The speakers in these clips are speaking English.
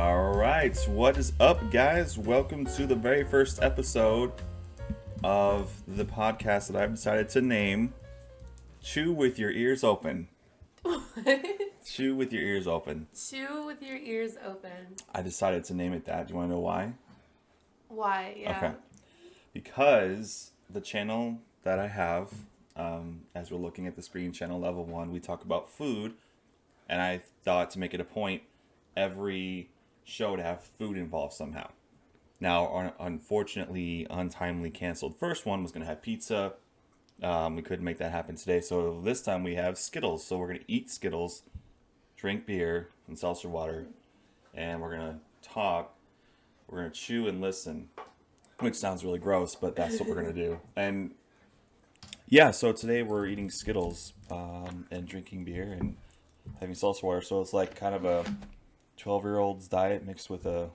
All right, what is up, guys? Welcome to the very first episode of the podcast that I've decided to name Chew with Your Ears Open. What? Chew with your ears open. Chew with your ears open. I decided to name it that. Do you want to know why? Why? Yeah. Okay. Because the channel that I have, as we're looking at the screen, channel level 1, we talk about food. And I thought to make it a point, every show to have food involved somehow. Now, unfortunately, untimely canceled first one was going to have pizza. We couldn't make that happen today. So this time we have Skittles. So we're going to eat Skittles, drink beer and seltzer water, and we're going to talk. We're going to chew and listen, which sounds really gross, but that's what we're going to do. And yeah, so today we're eating Skittles and drinking beer and having seltzer water. So it's like kind of a 12-year-old's diet mixed with a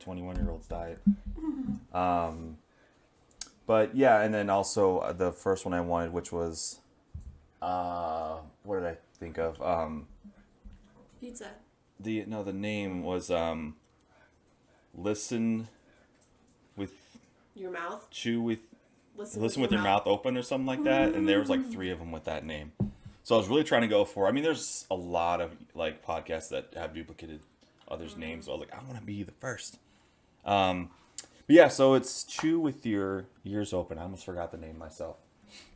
21-year-old's diet. But yeah, and then also the first one I wanted, which was, what did I think of? Pizza. The name was Listen with Your mouth. Chew with Listen with your mouth open or something like that. And there was like 3 of them with that name. So I was really trying to go for. I mean, there's a lot of like podcasts that have duplicated others' names. So I was like, I want to be the first. But yeah, so it's Chew with Your Ears Open. I almost forgot the name myself.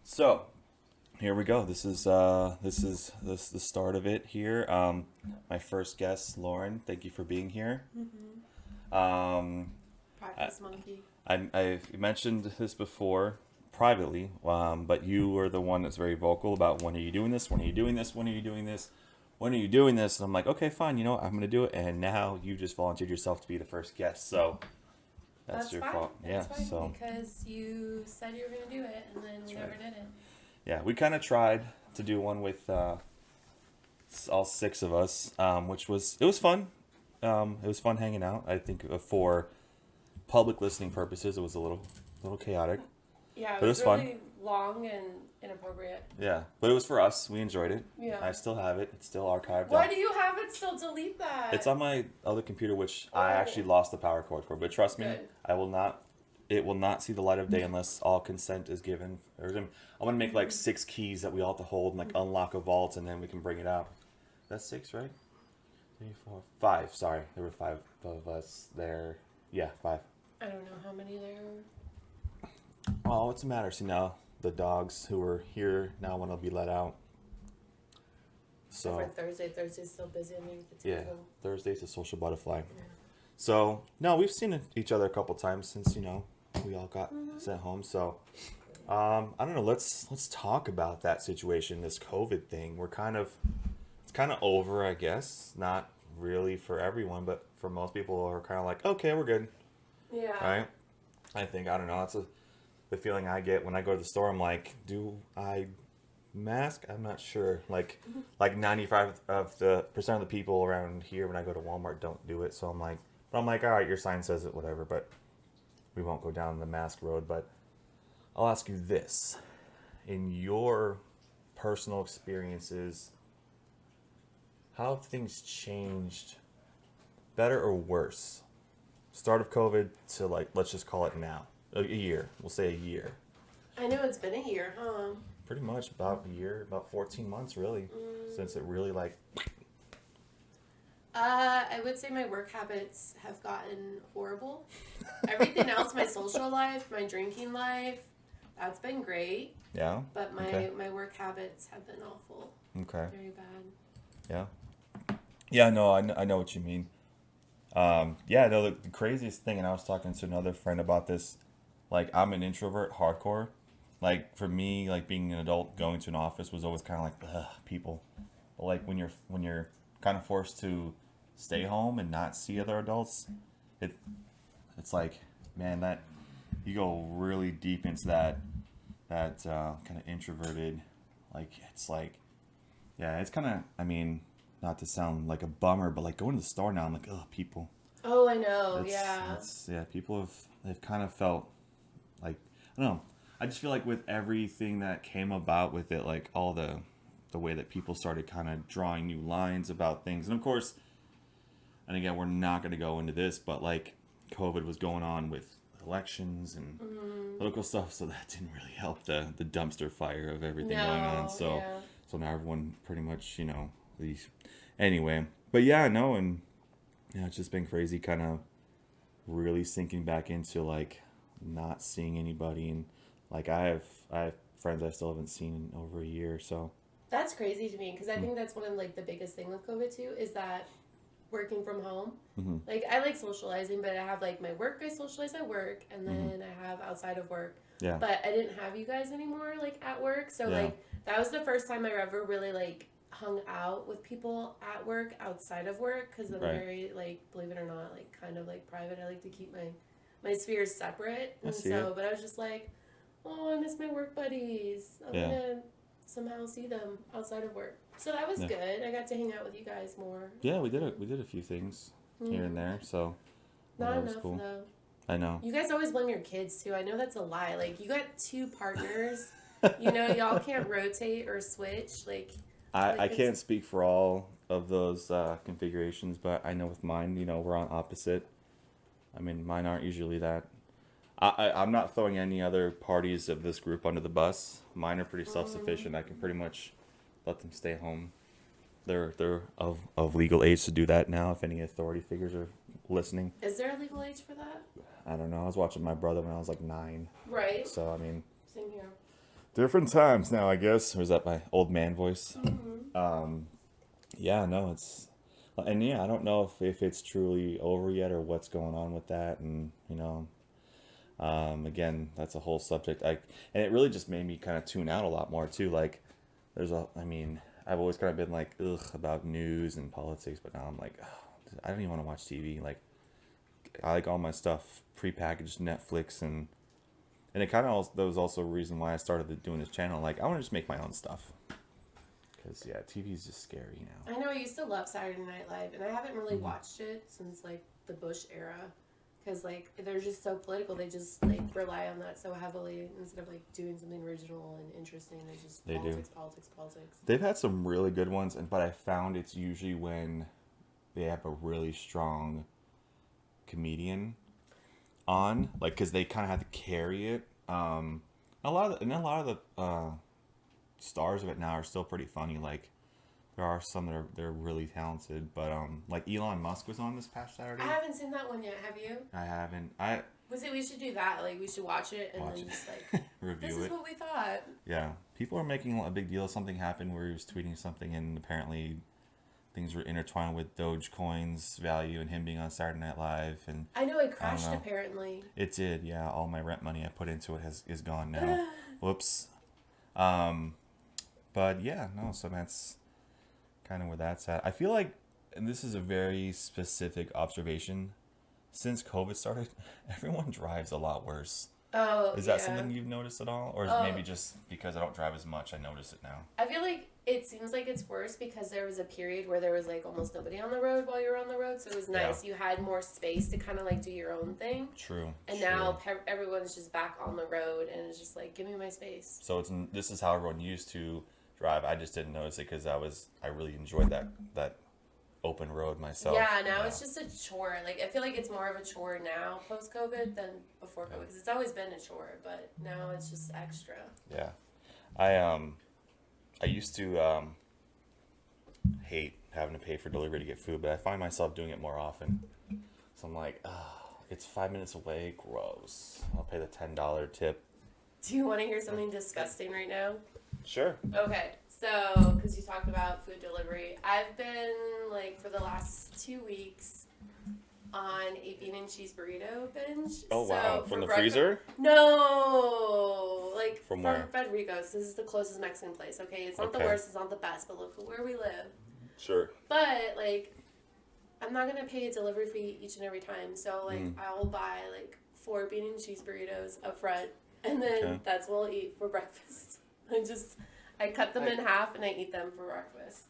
So here we go. This is the start of it here. My first guest, Lauren. Thank you for being here. Practice monkey. I've mentioned this before privately, but you were the one that's very vocal about when are you doing this? When are you doing this? When are you doing this? When are you doing this? And I'm like, okay, fine. You know what? I'm going to do it. And now you just volunteered yourself to be the first guest. So that's your fine. fault. That's Yeah. fine, So because you said you were going to do it, and then we never did it. yeah, we kind of tried to do one with all 6 of us, which was fun. It was fun hanging out. I think for public listening purposes, it was a little chaotic. Yeah, But it was really long and inappropriate. Yeah, but it was for us. We enjoyed it. Yeah. I still have it. It's still archived. Why do you have it still? Delete that. It's on my other computer, which I actually lost the power cord for. But trust me, Good. I will not. It will not see the light of day unless all consent is given. I'm gonna make like 6 keys that we all have to hold and like unlock a vault, and then we can bring it out. That's 6, right? 3, 4, 5. Sorry, there were 5 of us there. Yeah, 5. I don't know how many there were. Oh, what's the matter? See, now the dogs who are here now want to be let out. So Different Thursday. Thursday's still busy. I mean, it's yeah, cool. Thursday's a social butterfly. Yeah. So no, we've seen each other a couple times since we all got sent home. So I don't know. Let's talk about that situation, this COVID thing. It's kind of over, I guess. Not really for everyone, but for most people are kind of like, okay, we're good, Yeah. right? I think I don't know. That's the feeling I get when I go to the store. I'm like, do I mask? I'm not sure. Like 95% of the people around here when I go to Walmart don't do it. So I'm like, all right, your sign says it, whatever. But we won't go down the mask road. But I'll ask you this: in your personal experiences, how have things changed, better or worse? Start of COVID to like, let's just call it now. A year. We'll say a year. I know it's been a year, huh? Pretty much about a year, about 14 months really, since it really like... I would say my work habits have gotten horrible. Everything else, my social life, my drinking life, that's been great. Yeah? But my work habits have been awful. Okay. Very bad. Yeah? Yeah, no, I know what you mean. Yeah, no, the craziest thing, and I was talking to another friend about this, like, I'm an introvert, hardcore. Like, for me, like, being an adult, going to an office was always kind of like, ugh, people. But, like, when you're kind of forced to stay home and not see other adults, it's like, man, that, you go really deep into that kind of introverted, like, it's like, yeah, it's kind of, I mean, not to sound like a bummer, but, like, going to the store now, I'm like, ugh, people. Oh, I know, yeah. Yeah, people they've kind of felt like, I don't know. I just feel like with everything that came about with it, like all the way that people started kind of drawing new lines about things. And of course, and again, we're not going to go into this, but like COVID was going on with elections and political stuff, so that didn't really help the dumpster fire of everything going on. So so now everyone pretty much, anyway. But yeah, no, and yeah, it's just been crazy, kind of really sinking back into like not seeing anybody, and like I have friends I still haven't seen in over a year, so That's crazy to me because I think that's one of like the biggest thing with COVID too is that working from home. Like I like socializing, but I have like my work. I socialize at work, and then I have outside of work. yeah, But I didn't have you guys anymore, like at work. So like that was the first time I ever really like hung out with people at work outside of work because I'm very like, believe it or not, like kind of like private. I like to keep my spheres separate, and but I was just like, oh, I miss my work buddies. I'm gonna somehow see them outside of work. So that was good. I got to hang out with you guys more. Yeah, we did a few things here and there, so not enough though. I know. You guys always blame your kids too. I know that's a lie. Like you got 2 partners. Y'all can't rotate or switch. Like I can't speak for all of those configurations, but I know with mine, we're on opposite. I mean, mine aren't usually that. I'm not throwing any other parties of this group under the bus. Mine are pretty self-sufficient. I can pretty much let them stay home. They're of legal age to do that now, if any authority figures are listening. Is there a legal age for that? I don't know. I was watching my brother when I was like 9. Right. So, I mean... Same here. Different times now, I guess. Or is that my old man voice? Yeah, no, it's... And yeah, I don't know if it's truly over yet or what's going on with that. And, again, that's a whole subject. And it really just made me kind of tune out a lot more, too. Like, I've always kind of been like, ugh, about news and politics. But now I'm like, oh, I don't even want to watch TV. Like, I like all my stuff prepackaged Netflix. And it kind of that was also a reason why I started doing this channel. Like, I want to just make my own stuff. Because, yeah, TV's just scary now. I know, I used to love Saturday Night Live, and I haven't really watched it since, like, the Bush era. Because, like, they're just so political. They just, like, rely on that so heavily instead of, like, doing something original and interesting. It's just politics. They've had some really good ones, but I found it's usually when they have a really strong comedian on. Like, because they kind of have to carry it. A lot of the stars of it now are still pretty funny. Like, there are some that they're really talented, but like Elon Musk was on this past Saturday. I haven't seen that one yet. Have you? I haven't. We should do that. Like, we should watch it and then just like review this is what we thought. Yeah, people are making a big deal. Something happened where he was tweeting something, and apparently things were intertwined with Dogecoin's value and him being on Saturday Night Live. And I know it crashed. Apparently, it did. Yeah, all my rent money I put into it is gone now. Whoops. But yeah, no. So that's kind of where that's at. I feel like, and this is a very specific observation, since COVID started, everyone drives a lot worse. Oh, is that something you've noticed at all? Or is it maybe just because I don't drive as much, I notice it now? I feel like it seems like it's worse because there was a period where there was like almost nobody on the road while you were on the road. So it was nice. You had more space to kind of like do your own thing. True. And now everyone's just back on the road and it's just like, give me my space. So this is how everyone used to drive. I just didn't notice it because I really enjoyed that open road myself. Yeah, now it's just a chore. Like, I feel like it's more of a chore now post-COVID than before COVID, because it's always been a chore, but now it's just extra. Yeah. I used to hate having to pay for delivery to get food, but I find myself doing it more often. So I'm like, it's 5 minutes away, gross. I'll pay the $10 tip. Do you want to hear something disgusting right now? Sure. Okay, so, because you talked about food delivery, I've been, like, for the last 2 weeks on a bean and cheese burrito binge. Oh, wow. From the freezer? No! Like, from where? Federico's. This is the closest Mexican place, okay? It's not the worst, it's not the best, but look at where we live. Sure. But, like, I'm not going to pay a delivery fee each and every time, so, like, I'll buy, like, 4 bean and cheese burritos up front, and then that's what I'll eat for breakfast. I cut them in half and I eat them for breakfast.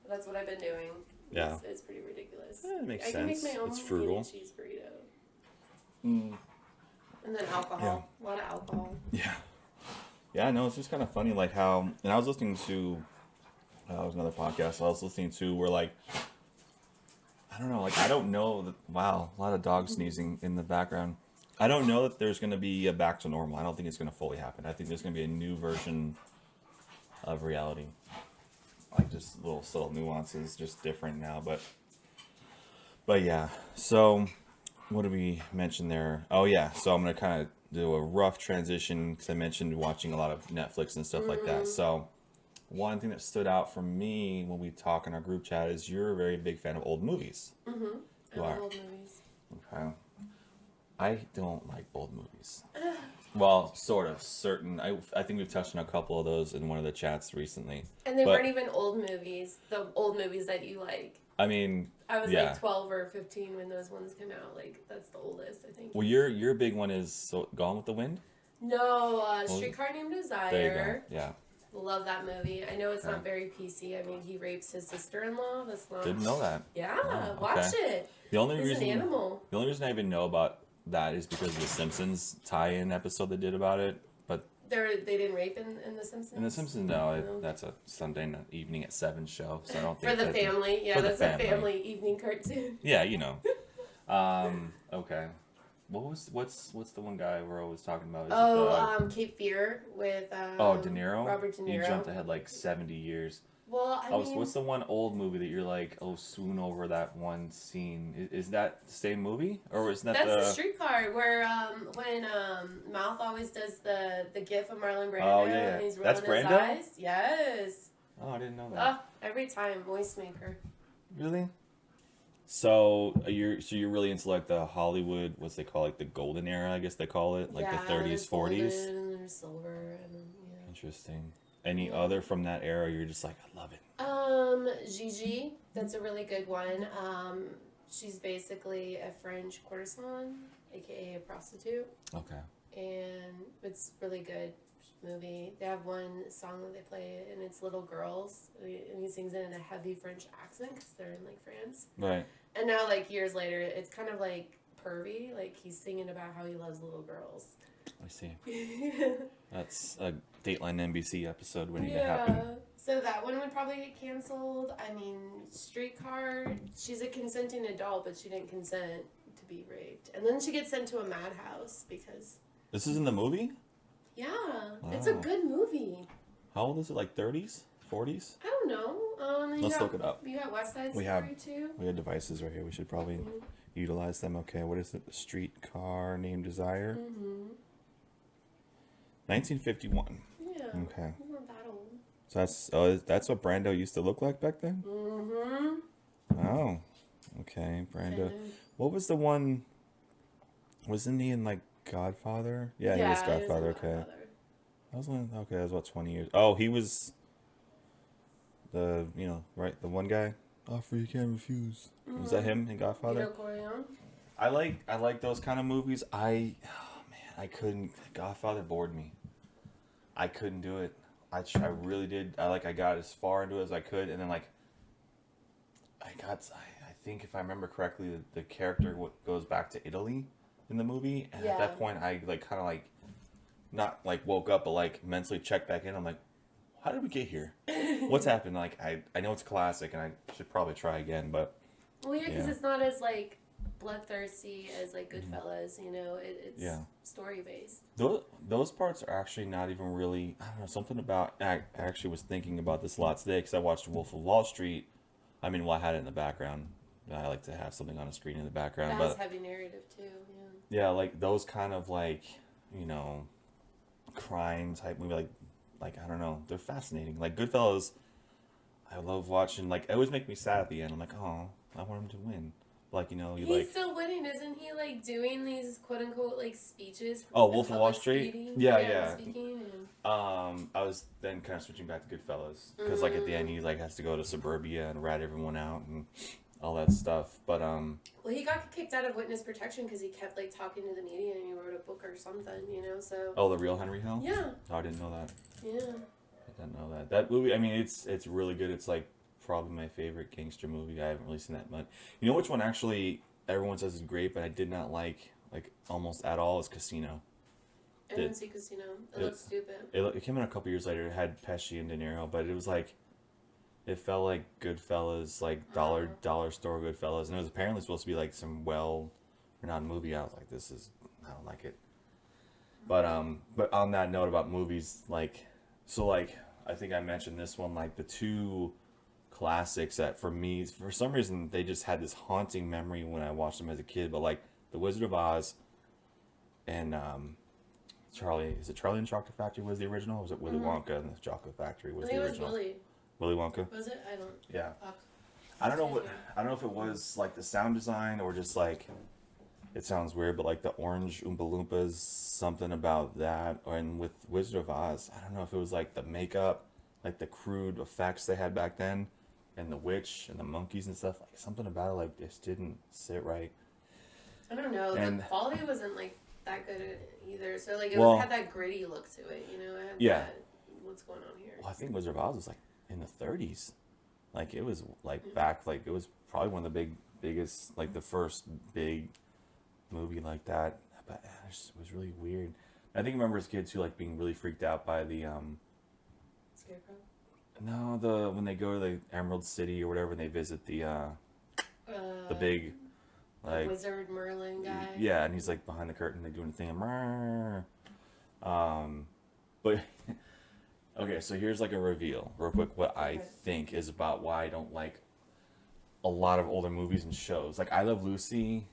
That's what I've been doing. Yeah. It's pretty ridiculous. It makes sense. I can make my own it's frugal. bean and cheese burrito. And then alcohol. A lot of alcohol. Yeah. Yeah, no, it's just kind of funny, like how, and I was listening to, it was another podcast I was listening to where, like, I don't know. Like, I don't know that. Wow, a lot of dogs sneezing in the background. I don't know that there's going to be a back to normal. I don't think it's going to fully happen. I think there's going to be a new version of reality. Like, just little subtle nuances, just different now. But yeah. So, what did we mention there? Oh yeah. So I'm going to kind of do a rough transition because I mentioned watching a lot of Netflix and stuff like that. So. One thing that stood out for me when we talk in our group chat is you're a very big fan of old movies. Mm-hmm. I love old movies. Okay. I don't like old movies. Well, sort of. Certain. I think we've touched on a couple of those in one of the chats recently. And they weren't even old movies. The old movies that you like. I mean, I was like 12 or 15 when those ones came out. Like, that's the oldest, I think. Well, your big one is Gone with the Wind? No, Streetcar Named Desire. There you go. Yeah. Love that movie. I know it's not very PC. I mean, he rapes his sister-in-law. That's not. Didn't know that. Yeah, watch it. The only He's reason an animal. The only reason I even know about that is because of the Simpsons tie-in episode they did about it. But they didn't rape in the Simpsons. In the Simpsons, no. That's a Sunday evening at 7 show. So I don't think for the family. Yeah, that's a family evening cartoon. Yeah, you know. Okay. What's the one guy we're always talking about? Cape Fear with De Niro. Robert De Niro. You jumped ahead like 70 years. Well, I mean, what's the one old movie that you're like, swoon over that one scene? Is that the same movie, or is that that's the Streetcar where when Mouth always does the gif of Marlon Brando? Oh yeah, and he's rolling that's his Brando. Eyes. Yes. Oh, I didn't know that. Every time, voice maker. Really? So you're really into like the Hollywood, what's they call, like the golden era, I guess they call it, like the 30s, 40s. And there's silver and yeah. Interesting. Any other from that era you're just like, I love it? Gigi, that's a really good one. She's basically a French courtesan, aka a prostitute. Okay. And it's really good movie. They have one song that they play, and it's Little Girls, and he sings it in a heavy French accent because they're in like France. Right. And now, like years later, it's kind of like pervy. Like he's singing about how he loves little girls. I see. That's a Dateline NBC episode waiting to happen. So that one would probably get canceled. I mean, Streetcar, she's a consenting adult, but she didn't consent to be raped. And then she gets sent to a madhouse because... This is in the movie? Yeah. Wow. It's a good movie. How old is it? Like 30s? 40s? I don't know. Let's look it up. You got West Side Story too? We have devices right here. We should probably utilize them. Okay, what is it? The Streetcar Named Desire? 1951. Yeah. Okay. You weren't that old. So that's what Brando used to look like back then? Mm-hmm. Oh. Okay, Brando. What was the one... Wasn't he in, like, Godfather? Yeah, he was Godfather. Okay. That was about 20 years. Oh, he was the, right, the one guy. Offer you can't refuse. Was that him in Godfather? I like those kind of movies. I couldn't. Godfather bored me. I couldn't do it. I really did. I got as far into it as I could, and then I think if I remember correctly, the character goes back to Italy in the movie, and at that point I not woke up, but mentally checked back in. I'm like, how did we get here? What's happened? I know it's a classic, and I should probably try again, but because it's not as bloodthirsty as Goodfellas. It's story based. Those parts are actually not even really. I don't know, something about. I actually was thinking about this a lot today because I watched Wolf of Wall Street. I mean, I had it in the background. I like to have something on a screen in the background. That has heavy narrative too. Yeah, those kind of crime type movie. I don't know, they're fascinating. Goodfellas, I love watching. It always make me sad at the end. I'm like, oh, I want him to win. He's still winning, isn't he? Doing these quote unquote speeches. Oh, Wolf of Wall Street. Speaking? Yeah. Speaking I was then kind of switching back to Goodfellas because at the end he has to go to suburbia and rat everyone out and all that stuff. But well, he got kicked out of witness protection because he kept talking to the media and he wrote a book or something, So. Oh, The Real Henry Hill. Yeah. Oh, I didn't know that. Yeah. I didn't know that. That movie. I mean, it's really good. It's probably my favorite gangster movie. I haven't really seen that much. You know which one actually everyone says is great, but I did not like almost at all is Casino. I didn't see Casino. It looked stupid. It came out a couple years later. It had Pesci and De Niro, but it was It felt like Goodfellas, like dollar store Goodfellas, and it was apparently supposed to be like some well-renowned movie. I was like, I don't like it. But on that note about movies, like, so like I think I mentioned this one, like the two classics that for me, for some reason, they just had this haunting memory when I watched them as a kid. But like The Wizard of Oz and Charlie, is it Charlie and the Chocolate Factory was the original? Or was it Willy Wonka and the Chocolate Factory was I think the it was original? Willy. Willy Wonka. Was it? I don't. Yeah. Fuck. I don't know what. I don't know if it was like the sound design or just like. It sounds weird, but like the orange Oompa Loompas, something about that. And with Wizard of Oz, I don't know if it was like the makeup, like the crude effects they had back then, and the witch and the monkeys and stuff. Like something about it, like just didn't sit right. I don't know. And the quality wasn't like that good either. So like it had that gritty look to it. You know, it had that, what's going on here? Well, I think Wizard of Oz was like in the 30s. Like it was like back, like it was probably one of the biggest, like the first big movie like that, but it was really weird. I think I remember as kids too, like being really freaked out by the Scarecrow. No, when they go to the Emerald City or whatever, and they visit the big like Wizard Merlin guy. Yeah, and he's like behind the curtain, they doing a thing. But okay, so here's like a reveal, real quick. What I think is about why I don't like a lot of older movies and shows. Like I Love Lucy.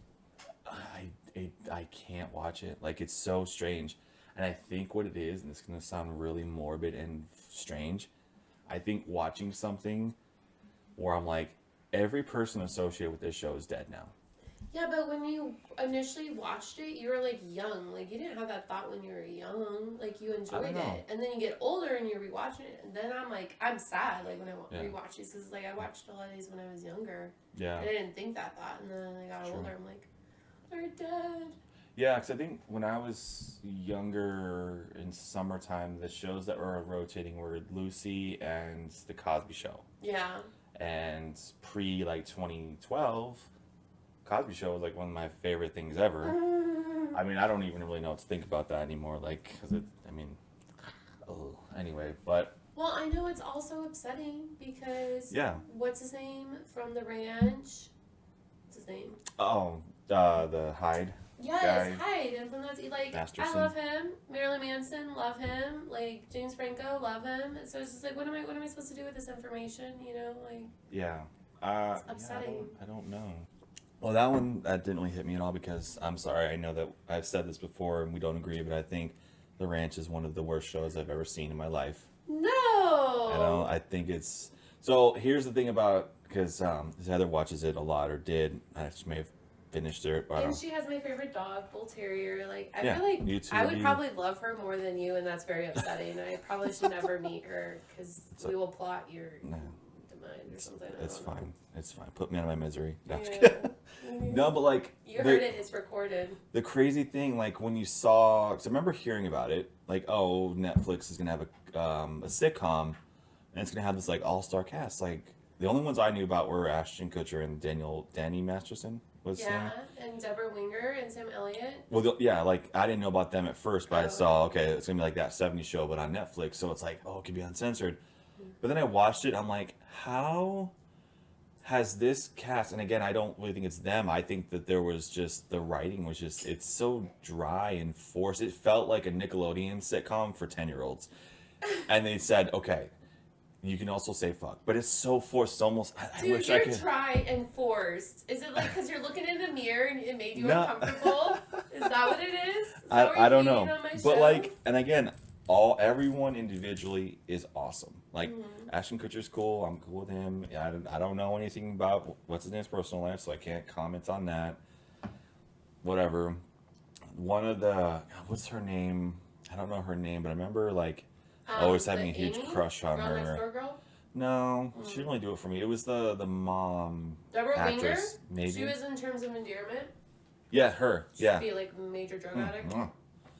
I can't watch it. Like it's so strange, and I think what it is, and it's gonna sound really morbid and strange. I think watching something where I'm like, every person associated with this show is dead now. Yeah, but when you initially watched it, you were like young. Like you didn't have that thought when you were young. Like you enjoyed it, and then you get older and you're rewatching it, and then I'm sad. Like when I rewatch these, because like I watched a lot of these when I was younger. Yeah. And I didn't think that thought, and then I got older. I'm like, they're dead. Yeah, because I think when I was younger in summertime, the shows that were rotating were Lucy and The Cosby Show. Yeah. And pre like 2012, Cosby Show was like one of my favorite things ever. I mean, I don't even really know what to think about that anymore. Like, anyway, but. Well, I know it's also upsetting because. Yeah. What's his name from the ranch? What's his name? Oh, the Hyde. Yes, Hyde, and from that, like, Masterson. I love him. Marilyn Manson, love him. Like James Franco, love him. And so it's just like, what am I supposed to do with this information? You know, like. Yeah. It's upsetting. Yeah, I don't know. Well, that didn't really hit me at all because I'm sorry. I know that I've said this before and we don't agree, but I think The Ranch is one of the worst shows I've ever seen in my life. No. I think it's. So here's the thing about, because Heather watches it a lot, or did. I just may have finished it. And she has my favorite dog, Bull Terrier. Like I feel like I would probably love her more than you, and that's very upsetting. I probably should never meet her because we will plot your demise or something. It's fine. It's fine. Put me out of my misery. Yeah. No, but like you heard it. It's recorded. The crazy thing, like when you saw, because I remember hearing about it, like Netflix is gonna have a sitcom, and it's gonna have this like all-star cast. Like the only ones I knew about were Ashton Kutcher and Danny Masterson. And Deborah Winger and Sam Elliott. Well, like I didn't know about them at first, but I saw it's gonna be like that '70s show, but on Netflix, so it's like it could be uncensored. But then I watched it, I'm like, how has this cast? And again, I don't really think it's them. I think that there was just the writing was just it's so dry and forced. It felt like a Nickelodeon sitcom for 10-year-olds, and they said, okay. You can also say fuck, but it's so forced. It's almost. I wish I could. You're dry and forced. Is it like because you're looking in the mirror and it made you uncomfortable? Is that what it is? I don't know. But like, and again, everyone individually is awesome. Like Ashton Kutcher's cool. I'm cool with him. I don't know anything about what's his name's personal life, so I can't comment on that. Whatever. One of the what's her name? I don't know her name, but I remember like. Always having a huge crush on her. Next Door girl? No, she didn't really do it for me. It was the mom Deborah actress, Winger? maybe. She was in Terms of Endearment. Yeah, her. She'd be like a major drug addict.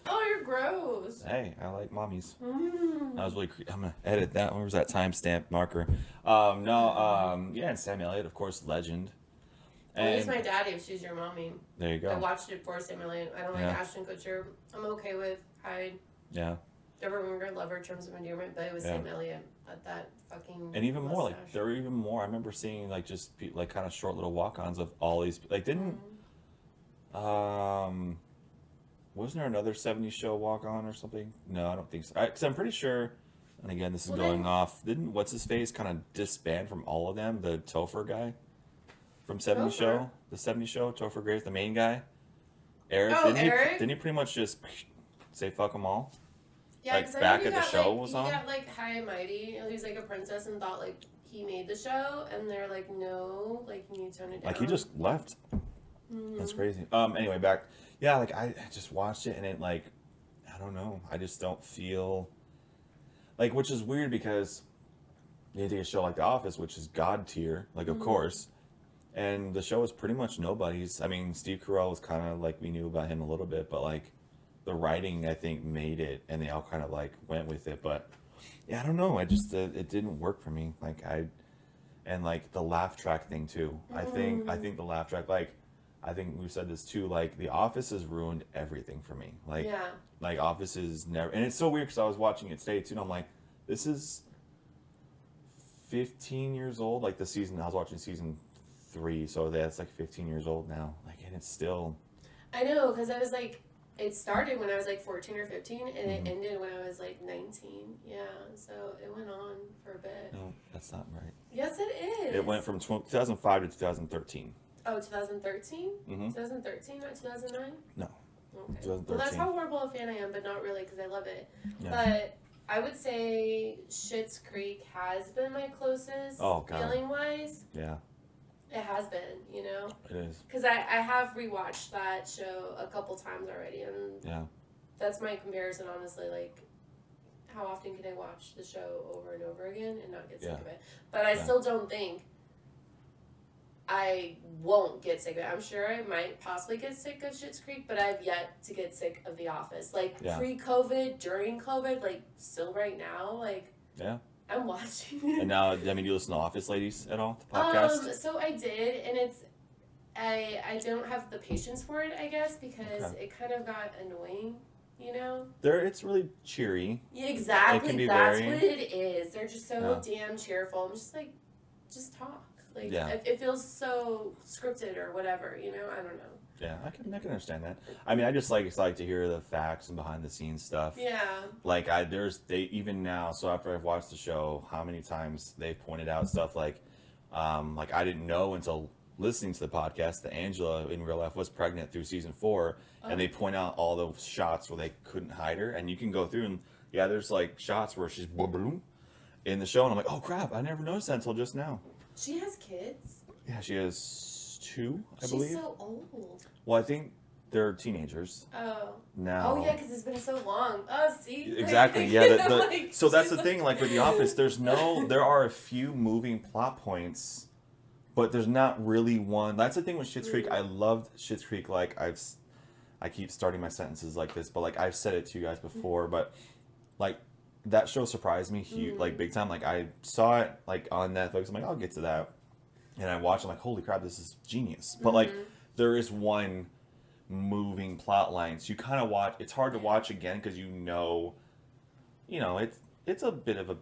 Oh, you're gross. Hey, I like mommies. I was really. I'm gonna edit that. Where was that timestamp marker? And Sam Elliott, of course, legend. And use my daddy if she's your mommy. There you go. I watched it for Sam Elliott. I don't like Ashton Kutcher. I'm okay with Hyde. Yeah. Everyone gonna love her terms of endearment, but it was Sam Elliott at that fucking. And even mustache. more, like there were even more. I remember seeing like just like kind of short little walk-ons of all these. Like didn't wasn't there another '70s show walk-on or something? No, I don't think so. Because I'm pretty sure. And again, this is going off. Didn't what's his face kind of disband from all of them? The Topher guy from '70s show, the '70s show. Topher Grace, the main guy. Eric. Oh, Eric. Didn't he pretty much just say fuck them all? Yeah, like back at the show was on. He got like high and mighty. He was like a princess and thought like he made the show, and they're like, no, like you need to tone it down. Like he just left. That's crazy. Anyway, back. Yeah, like I just watched it and it like, I don't know. I just don't feel like, which is weird because you take a show like The Office, which is God tier, like of course, and the show is pretty much nobody's. I mean, Steve Carell was kind of like we knew about him a little bit, but like. The writing, I think, made it, and they all kind of like went with it. But yeah, I don't know. I just it didn't work for me. Like and like the laugh track thing too. I think the laugh track, like I think we've said this too. Like The Office has ruined everything for me. Like like Office is never, and it's so weird because I was watching it today too, and I'm like, this is 15 years old. Like the season I was watching season 3, so that's like 15 years old now. Like, and it's still. I know, because I was like. It started when I was like 14 or 15, and it ended when I was like 19. Yeah, so it went on for a bit. No, that's not right. Yes, it is. It went from 2005 to 2013. Oh, 2013? 2013, not 2009? No. Okay. 2013. Well, that's how horrible a fan I am, but not really because I love it. Yeah. But I would say Schitt's Creek has been my closest feeling-wise. Yeah. It has been, you know? It is. Because I have rewatched that show a couple times already, and that's my comparison, honestly. Like, how often can I watch the show over and over again and not get sick of it? But I still don't think I won't get sick of it. I'm sure I might possibly get sick of Schitt's Creek, but I've yet to get sick of The Office. Like, pre-COVID, during COVID, like, still right now, like... Yeah. I'm watching it. And now, I mean, do you listen to Office Ladies at all? The podcast? So I did, and it's I don't have the patience for it, I guess, because it kind of got annoying, you know? It's really cheery. Yeah, exactly. It can be That's what it is. They're just so damn cheerful. I'm just like, just talk. Like, it feels so scripted or whatever, you know? I don't know. Yeah, I can understand that. I mean, I just like to hear the facts and behind the scenes stuff. Yeah. Like even now. So after I've watched the show, how many times they've pointed out stuff like I didn't know until listening to the podcast that Angela in real life was pregnant through season 4, and they point out all the shots where they couldn't hide her, and you can go through and there's like shots where she's boom in the show, and I'm like, oh crap, I never noticed that until just now. She has kids. Yeah, she has 2, I believe. She's so old. Well, I think they're teenagers. Oh. Now. Oh, yeah, because it's been so long. Oh, see? Exactly, yeah. So that's the thing, like with The Office, there are a few moving plot points, but there's not really one. That's the thing with Schitt's Creek. I loved Schitt's Creek, like I keep starting my sentences like this, but like I've said it to you guys before, but like that show surprised me huge, like big time. Like I saw it like on Netflix, I'm like, I'll get to that. And I watched, I'm like, holy crap, this is genius. But like there is one moving plot line, so you kind of watch. It's hard to watch again because it's a bit of a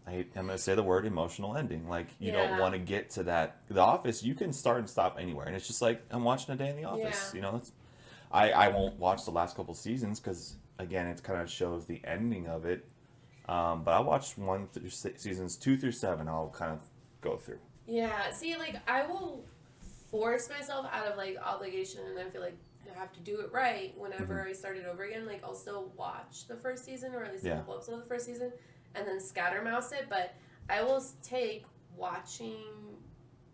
I'm gonna say the word emotional ending. Like you don't want to get to that. The Office, you can start and stop anywhere, and it's just like I'm watching a day in the office. Yeah. You know, I won't watch the last couple seasons because again, it kind of shows the ending of it. But I watched seasons 2 through 7. I'll kind of go through. Yeah, see, like, I will force myself out of, like, obligation, and I feel like I have to do it right whenever I start it over again. Like, I'll still watch the first season, or at least a couple episodes of the first season, and then scattermouse it, but I will take watching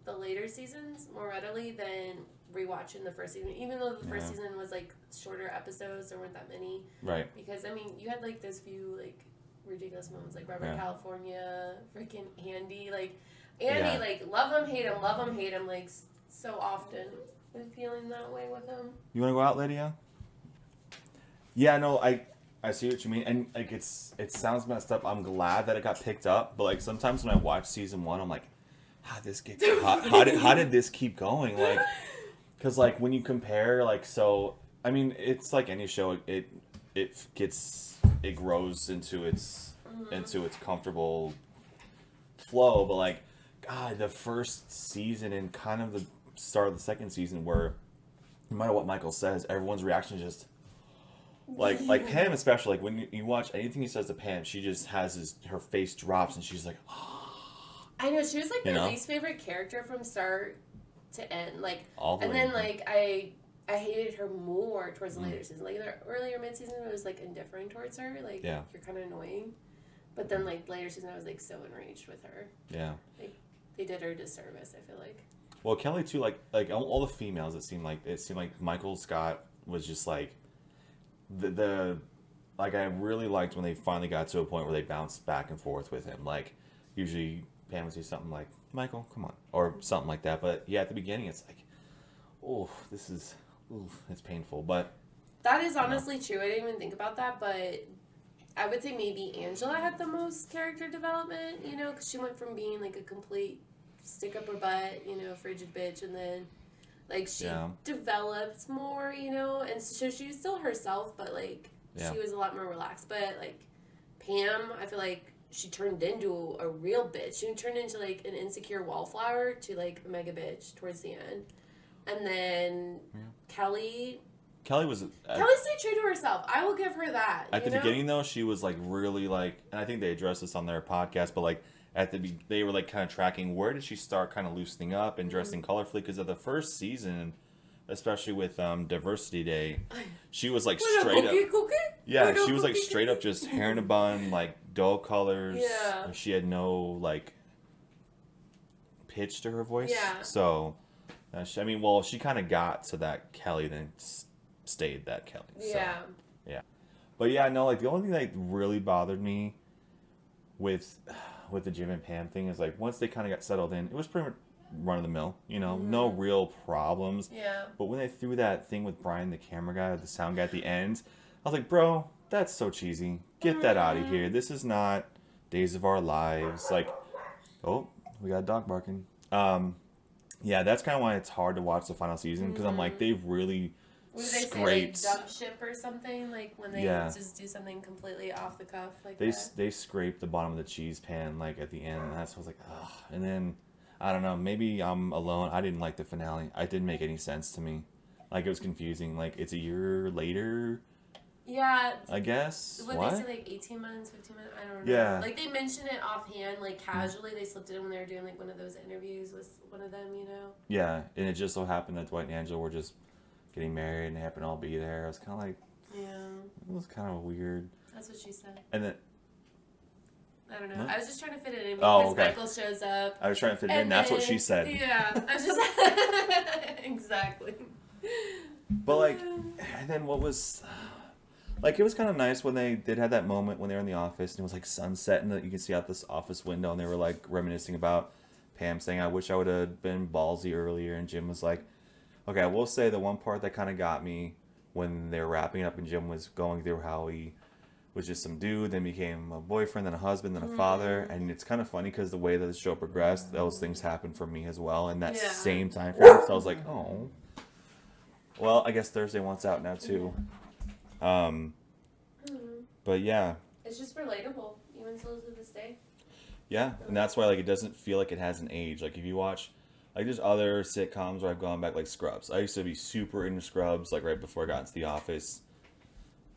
the later seasons more readily than rewatching the first season, even though the first season was, like, shorter episodes, there weren't that many. Right. Because, I mean, you had, like, those few, like, ridiculous moments, like Robert California, freaking Andy, like... Andy, like, love him, hate him, like, so often. I'm feeling that way with him. You want to go out, Lydia? Yeah, no, I see what you mean, and, like, it sounds messed up. I'm glad that it got picked up, but, like, sometimes when I watch season 1, I'm like, how did this keep going? Like, because, like, when you compare, like, so, I mean, it's like any show, it gets it grows into its comfortable flow. But like, God, the first season and kind of the start of the second season, where no matter what Michael says, everyone's reaction is just like Pam, especially like when you watch anything he says to Pam, she just has her face drops and she's like, oh. I know, she was like my least favorite character from start to end. Like, and then like I hated her more towards the later season. Like in the earlier mid season, I was like indifferent towards her. Like, you're kind of annoying. But then like later season, I was like so enraged with her. Yeah. Like they did her a disservice, I feel like. Well, Kelly too. Like all the females, it seemed like Michael Scott was just like the like I really liked when they finally got to a point where they bounced back and forth with him. Like usually Pam would say something like, "Michael, come on," or something like that. But yeah, at the beginning, it's like, oh, it's painful. But that is honestly true. I didn't even think about that, but I would say maybe Angela had the most character development. You know, because she went from being like a complete stick up her butt, you know, frigid bitch, and then like she developed more, you know, and so she was still herself, but like she was a lot more relaxed. But like Pam, I feel like she turned into a real bitch. She turned into like an insecure wallflower to like a mega bitch towards the end. And then Kelly stayed true to herself. I will give her that. At the beginning though, she was like really like, and I think they addressed this on their podcast, but like they were like kind of tracking where did she start kind of loosening up and dressing colorfully, because of the first season, especially with Diversity Day, she was like straight up. Yeah, she was like straight up just hair in a bun, like dull colors. Yeah. She had no like pitch to her voice. Yeah. So, she kind of got to that Kelly, then stayed that Kelly. Yeah. So, yeah. But yeah, no, like the only thing that really bothered me with the Jim and Pam thing is like once they kind of got settled in, it was pretty much run of the mill, you know, no real problems. Yeah. But when they threw that thing with Brian, the camera guy, the sound guy at the end, I was like, bro, that's so cheesy. Get that out of here. This is not Days of Our Lives. Like, oh, we got a dog barking. Yeah, that's kind of why it's hard to watch the final season, because I'm like, they've really scraped. Say, like, dump ship or something? Like, when they just do something completely off the cuff like that? They scraped the bottom of the cheese pan, like, at the end, and that's what I was like, ugh. And then, I don't know, maybe I'm alone. I didn't like the finale. It didn't make any sense to me. Like, it was confusing. Like, it's a year later. Yeah. I guess. What? They say, like, 18 months, 15 months? I don't know. Yeah. Like, they mentioned it offhand, like, casually. They slipped it in when they were doing, like, one of those interviews with one of them, you know? Yeah, and it just so happened that Dwight and Angela were just getting married and they happened to all be there. I was kind of like, it was kind of weird. That's what she said. And then, I don't know. I was just trying to fit it in because Michael shows up. I was trying to fit it in. That's what she said. Yeah. I was just... Exactly. But, like, and then what was... Like, it was kind of nice when they did have that moment when they were in the office and it was, like, sunset and you can see out this office window and they were, like, reminiscing about Pam saying, I wish I would have been ballsy earlier. And Jim was like, okay, I will say the one part that kind of got me when they were wrapping up and Jim was going through how he was just some dude, then became a boyfriend, then a husband, then a father. And it's kind of funny because the way that the show progressed, those things happened for me as well in that same time frame. So I was like, oh. Well, I guess Thursday wants out now, too. But yeah. It's just relatable, even still to this day. Yeah, and that's why, like, it doesn't feel like it has an age. Like, if you watch... Like, there's other sitcoms where I've gone back, like Scrubs. I used to be super into Scrubs, like, right before I got into The Office.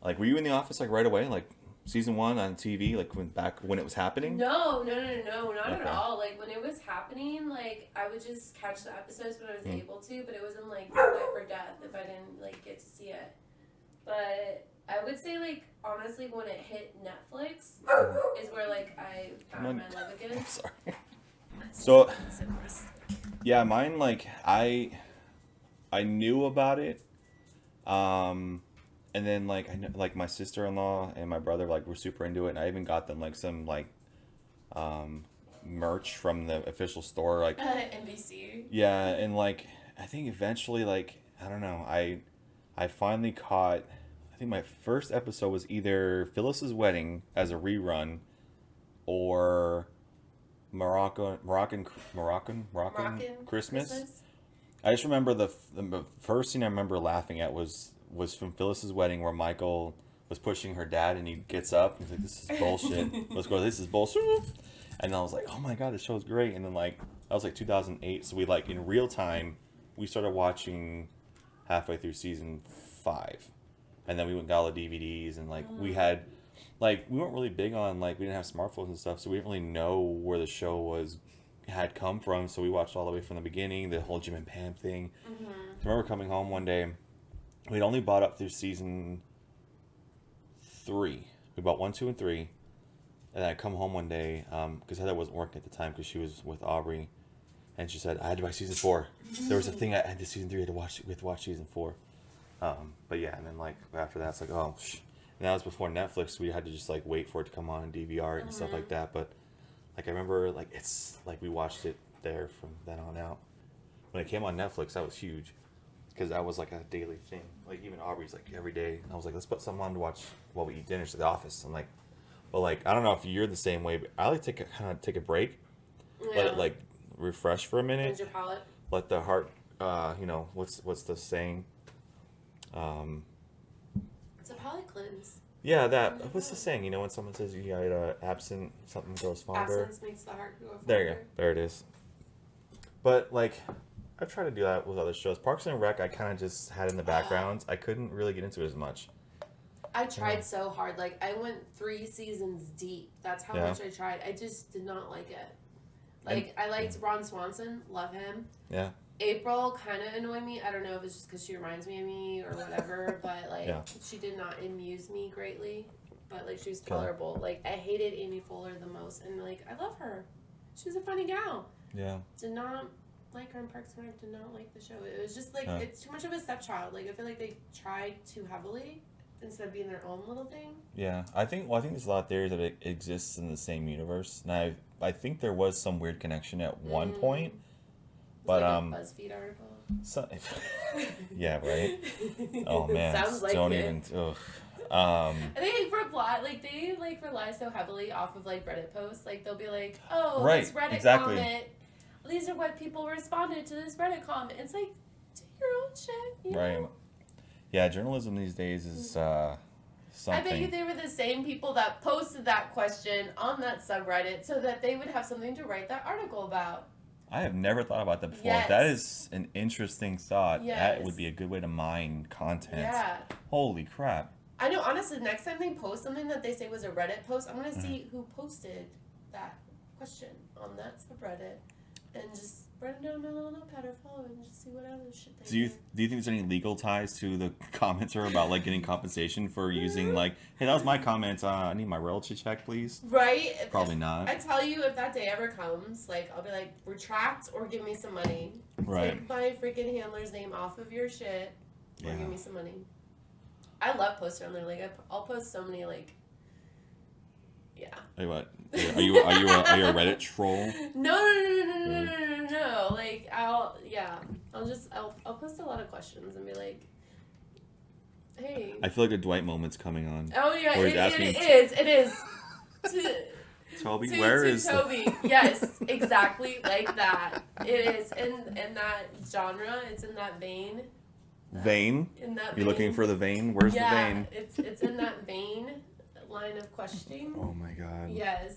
Like, were you in The Office, like, right away? Like, season 1 on TV, like, when it was happening? No, not at all. Like, when it was happening, like, I would just catch the episodes when I was able to, but it wasn't, like, life or death if I didn't, like, get to see it. But I would say, like, honestly, when it hit Netflix is where, like, I found my love again. I'm sorry. So... Yeah, mine, like, I knew about it, and then, like, I know, like, my sister-in-law and my brother, like, were super into it, and I even got them, like, some, like, merch from the official store, like... NBC. Yeah, and, like, I think eventually, like, I don't know, I finally caught, I think my first episode was either Phyllis's Wedding as a rerun, or... Moroccan Christmas. I just remember the first scene I remember laughing at was from Phyllis's Wedding, where Michael was pushing her dad, and he gets up and he's like, "This is bullshit. Let's go. This is bullshit." And I was like, "Oh my god, this show is great." And then like that was like 2008, so we like in real time we started watching halfway through season 5, and then we went and got all the DVDs, and like we had like we weren't really big on like we didn't have smartphones and stuff, so we didn't really know where the show had come from. So we watched all the way from the beginning, the whole Jim and Pam thing. I remember coming home one day. We'd only bought up through season 3. We bought 1, 2, and 3. And I come home one day, because Heather wasn't working at the time because she was with Aubrey. And she said, I had to buy season 4. There was a thing I had to season 3, we had to watch season 4. But yeah, and then like after that, it's like, oh, and that was before Netflix. We had to just like wait for it to come on and DVR it and stuff like that. But like I remember, like it's like we watched it there from then on out. When it came on Netflix, that was huge. Because that was like a daily thing. Like even Aubrey's like every day. I was like, let's put something on to watch while we eat dinner to the office. I'm like, but like I don't know if you're the same way, but I like to kind of take a break, let it like refresh for a minute. Cleanse your palate. Let the heart, what's the saying? It's a palate cleanse. Yeah, that. What's the saying? You know when someone says you got absent, something grows fonder. Absence makes the heart grow fonder. There you go. There it is. But like. I try to do that with other shows. Parks and Rec, I kind of just had in the background. I couldn't really get into it as much. I tried so hard. Like, I went 3 seasons deep. That's how much I tried. I just did not like it. Like, I liked Ron Swanson. Love him. Yeah. April kind of annoyed me. I don't know if it's just because she reminds me of me or whatever. But, like, she did not amuse me greatly. But, like, she was tolerable. Like, I hated Amy Poehler the most. And, like, I love her. She's a funny gal. Yeah. Did not like her in Parks and Rec. Did not like the show. It was just like it's too much of a stepchild. Like I feel like they tried too heavily instead of being their own little thing. Yeah, I think there's a lot of theories that it exists in the same universe, and I think there was some weird connection at one point. But like a BuzzFeed article. Yeah, right. Oh man, sounds like don't it. even. Ugh. They rely so heavily off of like Reddit posts. Like they'll be like, oh, right, this Reddit exactly. comment. These are what people responded to this Reddit comment. It's like, do your own shit, you right. know? Yeah, journalism these days is something. I bet you they were the same people that posted that question on that subreddit so that they would have something to write that article about. I have never thought about that before. Yes. That is an interesting thought. Yes. That would be a good way to mine content. Yeah. Holy crap. I know, honestly, next time they post something that they say was a Reddit post, I'm going to see who posted that question on that subreddit. And just write them down in my little notepad or follow it and just see what other shit they do. Do you think there's any legal ties to the commenter about like getting compensation for using like, hey, that was my comment. I need my royalty check, please. Right? Probably not. I tell you, if that day ever comes, like I'll be like, retract or give me some money. Right. Take my freaking handler's name off of your shit or give me some money. I love posting on there. Like I'll post so many like. Yeah. Hey, what? Are you a Reddit troll? No. Like I'll post a lot of questions and be like, hey. I feel like a Dwight moment's coming on. Oh yeah, it is. Toby, where is Toby? Yes, exactly like that. It is in that genre. It's in that vein. Vein? In that. You're looking for the vein? Where's the vein? It's in that vein. Line of questioning. Oh my god. Yes,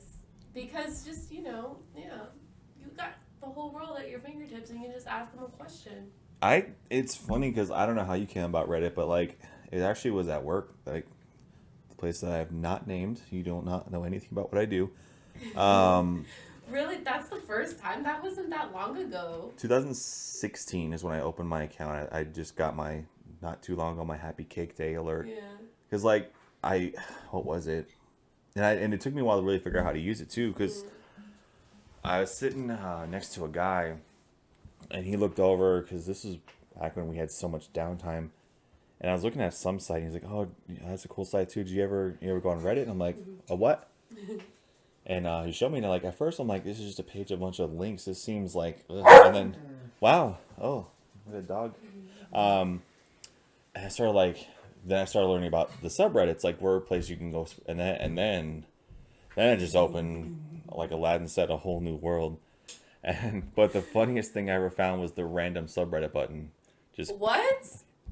because just you got the whole world at your fingertips and you can just ask them a question. It's funny because I don't know how you came about Reddit, but like it actually was at work, like the place that I have not named. You do not know anything about what I do. Really, that's the first time. That wasn't that long ago. 2016 is when I opened my account. I just got my not too long ago my Happy Cake Day alert. Yeah. Because like. What was it? And it took me a while to really figure out how to use it too, because I was sitting next to a guy, and he looked over, because this was back when we had so much downtime, and I was looking at some site, and he's like, "Oh, yeah, that's a cool site too. Did you ever go on Reddit?" And I'm like, "A what?" And he showed me, and like at first I'm like, "This is just a page of a bunch of links. This seems like," and then, wow, oh, what a dog. And I started like. Then I started learning about the subreddits, like where a place you can go, and then it just opened, like Aladdin said, a whole new world. But the funniest thing I ever found was the random subreddit button. Just what?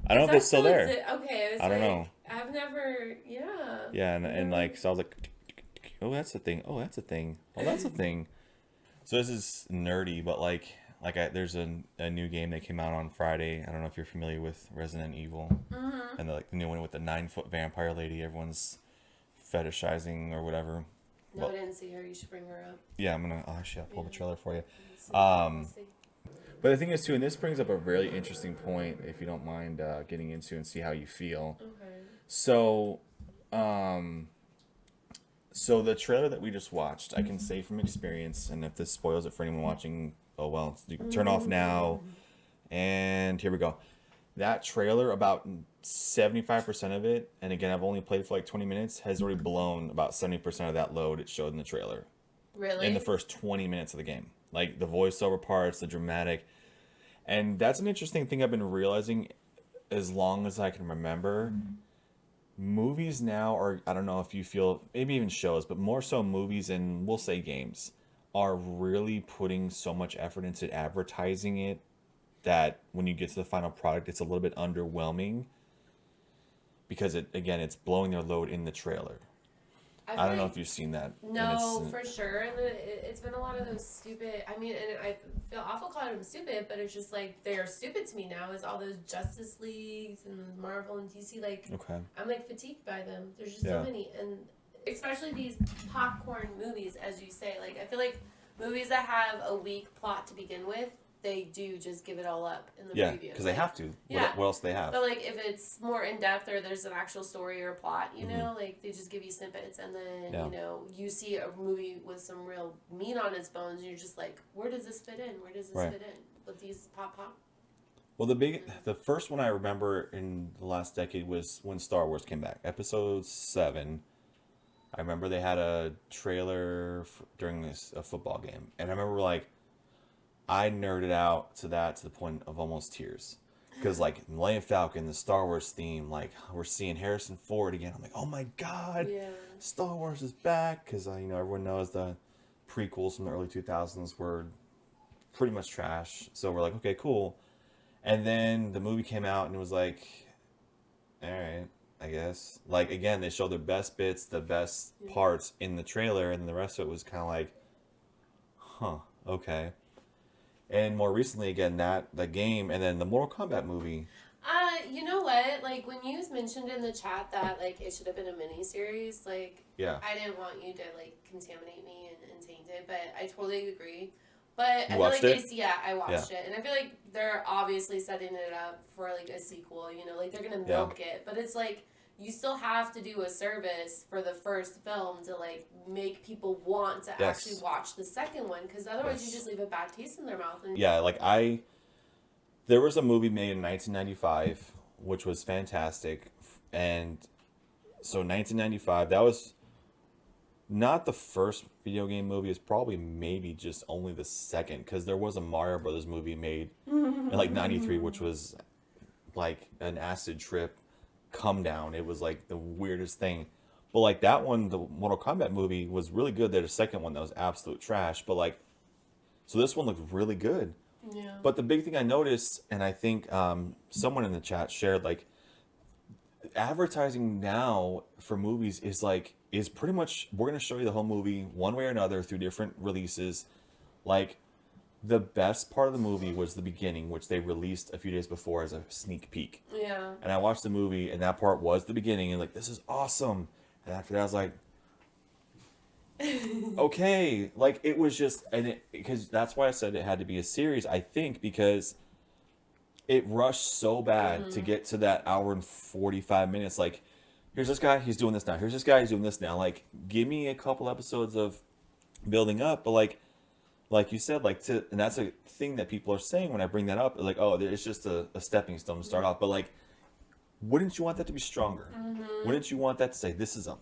I don't know if it's still there. Okay, I don't know. I've never, yeah. Yeah, and like, so I was like, oh, that's a thing. Oh, that's a thing. Oh, that's a thing. So this is nerdy, but there's a new game that came out on Friday. I don't know if you're familiar with Resident Evil, and the new one with the 9-foot vampire lady. Everyone's fetishizing or whatever. No, Well, I didn't see her. You should bring her up. yeah, I'm gonna actually I'll pull the trailer for you. Let's see. Um, Let's see. but the thing is too, and this brings up a really interesting point. If you don't mind getting into and see how you feel. Okay. So, so the trailer that we just watched, I can say from experience, and if this spoils it for anyone watching, oh well, you can turn off now. And here we go. That trailer, about 75% of it, and again, I've only played for like 20 minutes, has already blown about 70% of that load it showed in the trailer. Really? In the first 20 minutes of the game. Like the voiceover parts, the dramatic. And that's an interesting thing I've been realizing as long as I can remember. Movies now are, I don't know if you feel, maybe even shows, but more so movies and we'll say games, are really putting so much effort into advertising it that when you get to the final product, it's a little bit underwhelming because it's blowing their load in the trailer. I don't know if you've seen that. No, for sure. It's been a lot of those stupid. I mean, and I feel awful calling them stupid, but it's just like they're stupid to me now. Is all those Justice Leagues and Marvel and DC like? Okay. I'm like fatigued by them. There's just so many, and especially these popcorn movies, as you say. Like I feel like movies that have a weak plot to begin with, they do just give it all up in the preview. Yeah, because they have to. Yeah. What else do they have? But like if it's more in depth or there's an actual story or plot, you know, like they just give you snippets, and then you know you see a movie with some real meat on its bones, and you're just like, where does this fit in? Where does this fit in? With these pop. Well, the first one I remember in the last decade was when Star Wars came back, Episode 7. I remember they had a trailer during a football game, and I remember like I nerded out to the point of almost tears. Because, like, Millennium Falcon, the Star Wars theme, like, we're seeing Harrison Ford again. I'm like, oh my God, Star Wars is back. Because, everyone knows the prequels from the early 2000s were pretty much trash. So we're like, okay, cool. And then the movie came out and it was like, all right, I guess. Like, again, they showed the best bits, the best parts in the trailer. And the rest of it was kind of like, huh, okay. And more recently, again, the game, and then the Mortal Kombat movie. You know what? Like, when you mentioned in the chat that, like, it should have been a mini-series, like, I didn't want you to, like, contaminate me and taint it, but I totally agree. But I feel like I watched it, and I feel like they're obviously setting it up for, like, a sequel, you know? Like, they're going to milk it, but it's like, you still have to do a service for the first film to, like, make people want to actually watch the second one, because otherwise you just leave a bad taste in their mouth. And there was a movie made in 1995, which was fantastic, and so 1995, that was not the first video game movie, it's probably maybe just only the second, because there was a Mario Brothers movie made in, like, 93, which was, like, an acid trip come down. It was like the weirdest thing, but like that one, the Mortal Kombat movie was really good. There's a second one that was absolute trash, but like, so this one looked really good. But the big thing I noticed, and I think someone in the chat shared, like, advertising now for movies is pretty much, we're going to show you the whole movie one way or another through different releases. Like, the best part of the movie was the beginning, which they released a few days before as a sneak peek. Yeah. And I watched the movie, and that part was the beginning, and like, this is awesome. And after that, I was like, okay. Like, it was just, because that's why I said it had to be a series, I think, because it rushed so bad to get to that hour and 45 minutes. Like, here's this guy, he's doing this now. Here's this guy, he's doing this now. Like, give me a couple episodes of building up, but like you said, and that's a thing that people are saying when I bring that up. Like, oh, it's just a stepping stone to start off. But like, wouldn't you want that to be stronger? Wouldn't you want that to say, this is a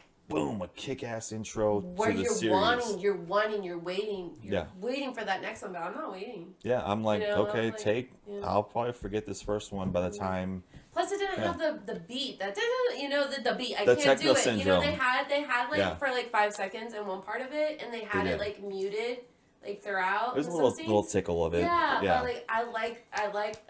kick-ass intro where to the series? You're waiting. You're waiting for that next one, but I'm not waiting. Yeah, I'm like, okay, I'll probably forget this first one by the time. Plus, it didn't have the beat. That didn't, the beat. I the can't do it. syndrome. You know, they had like for like 5 seconds in one part of it, and they had it like muted. like throughout. There's a little tickle of it. Yeah, Yeah. but like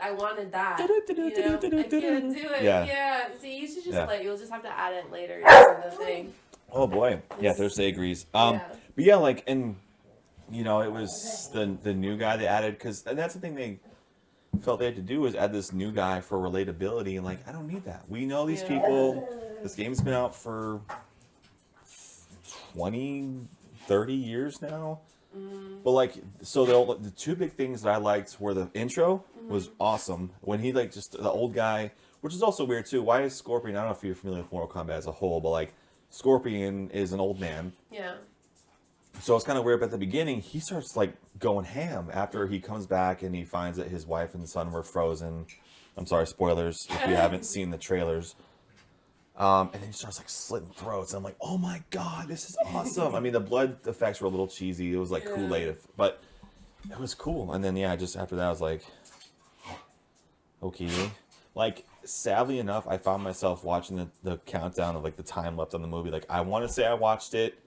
I wanted that. You know, I can't do it. Yeah. See, you should just you'll just have to add it later to the thing. Oh boy. Yeah, Thursday agrees. But yeah, like, and you know, it was the new guy they added and that's the thing they felt they had to do was add this new guy for relatability, and like, I don't need that. We know these people. This game's been out for 20, 30 years now. But like, so the two big things that I liked were the intro was awesome when he like just the old guy, which is also weird too. Why is Scorpion? I don't know if you're familiar with Mortal Kombat as a whole, but like Scorpion is an old man. Yeah. So it's kind of weird, but at the beginning, he starts, like, going ham after he comes back and he finds that his wife and son were frozen. I'm sorry, spoilers, if you haven't seen the trailers. And then he starts, like, slitting throats. And I'm like, oh, my God, this is awesome. I mean, the blood effects were a little cheesy. It was, like, Kool-Aid, but it was cool. And then, just after that, I was like, okay. Like, sadly enough, I found myself watching the countdown of, like, the time left on the movie. Like, I want to say I watched it.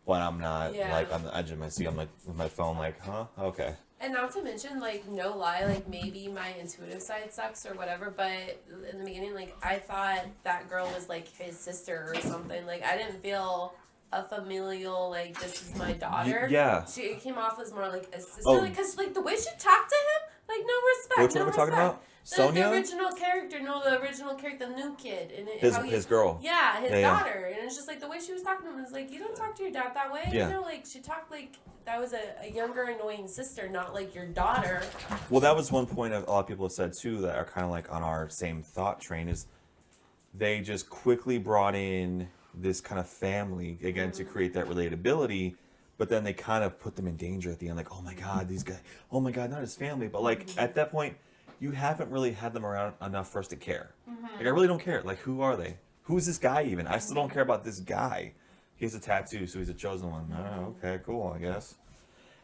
But I'm not, like, on the edge of my seat. I'm, like, with my phone, like, huh? Okay. And not to mention, like, no lie, like, maybe my intuitive side sucks or whatever, but in the beginning, like, I thought that girl was, like, his sister or something. Like, I didn't feel a familial, like, this is my daughter. Yeah. It came off as more, like, a sister. Because, like, the way she talked to him, like, no respect. Which one are we talking about? Sonia? The original character, the new kid. And his girl. Yeah, his daughter. And it's just like the way she was talking to him is like, you don't talk to your dad that way. Yeah. You know, like she talked like that was a younger, annoying sister, not like your daughter. Well, that was one point a lot of people have said too that are kind of like on our same thought train is they just quickly brought in this kind of family again to create that relatability. But then they kind of put them in danger at the end. Like, oh my God, these guys, oh my God, not his family. But like at that point, you haven't really had them around enough for us to care. Like, I really don't care. Like, who are they? Who's this guy even? I still don't care about this guy. He has a tattoo, so he's a chosen one. Oh, okay, cool, I guess.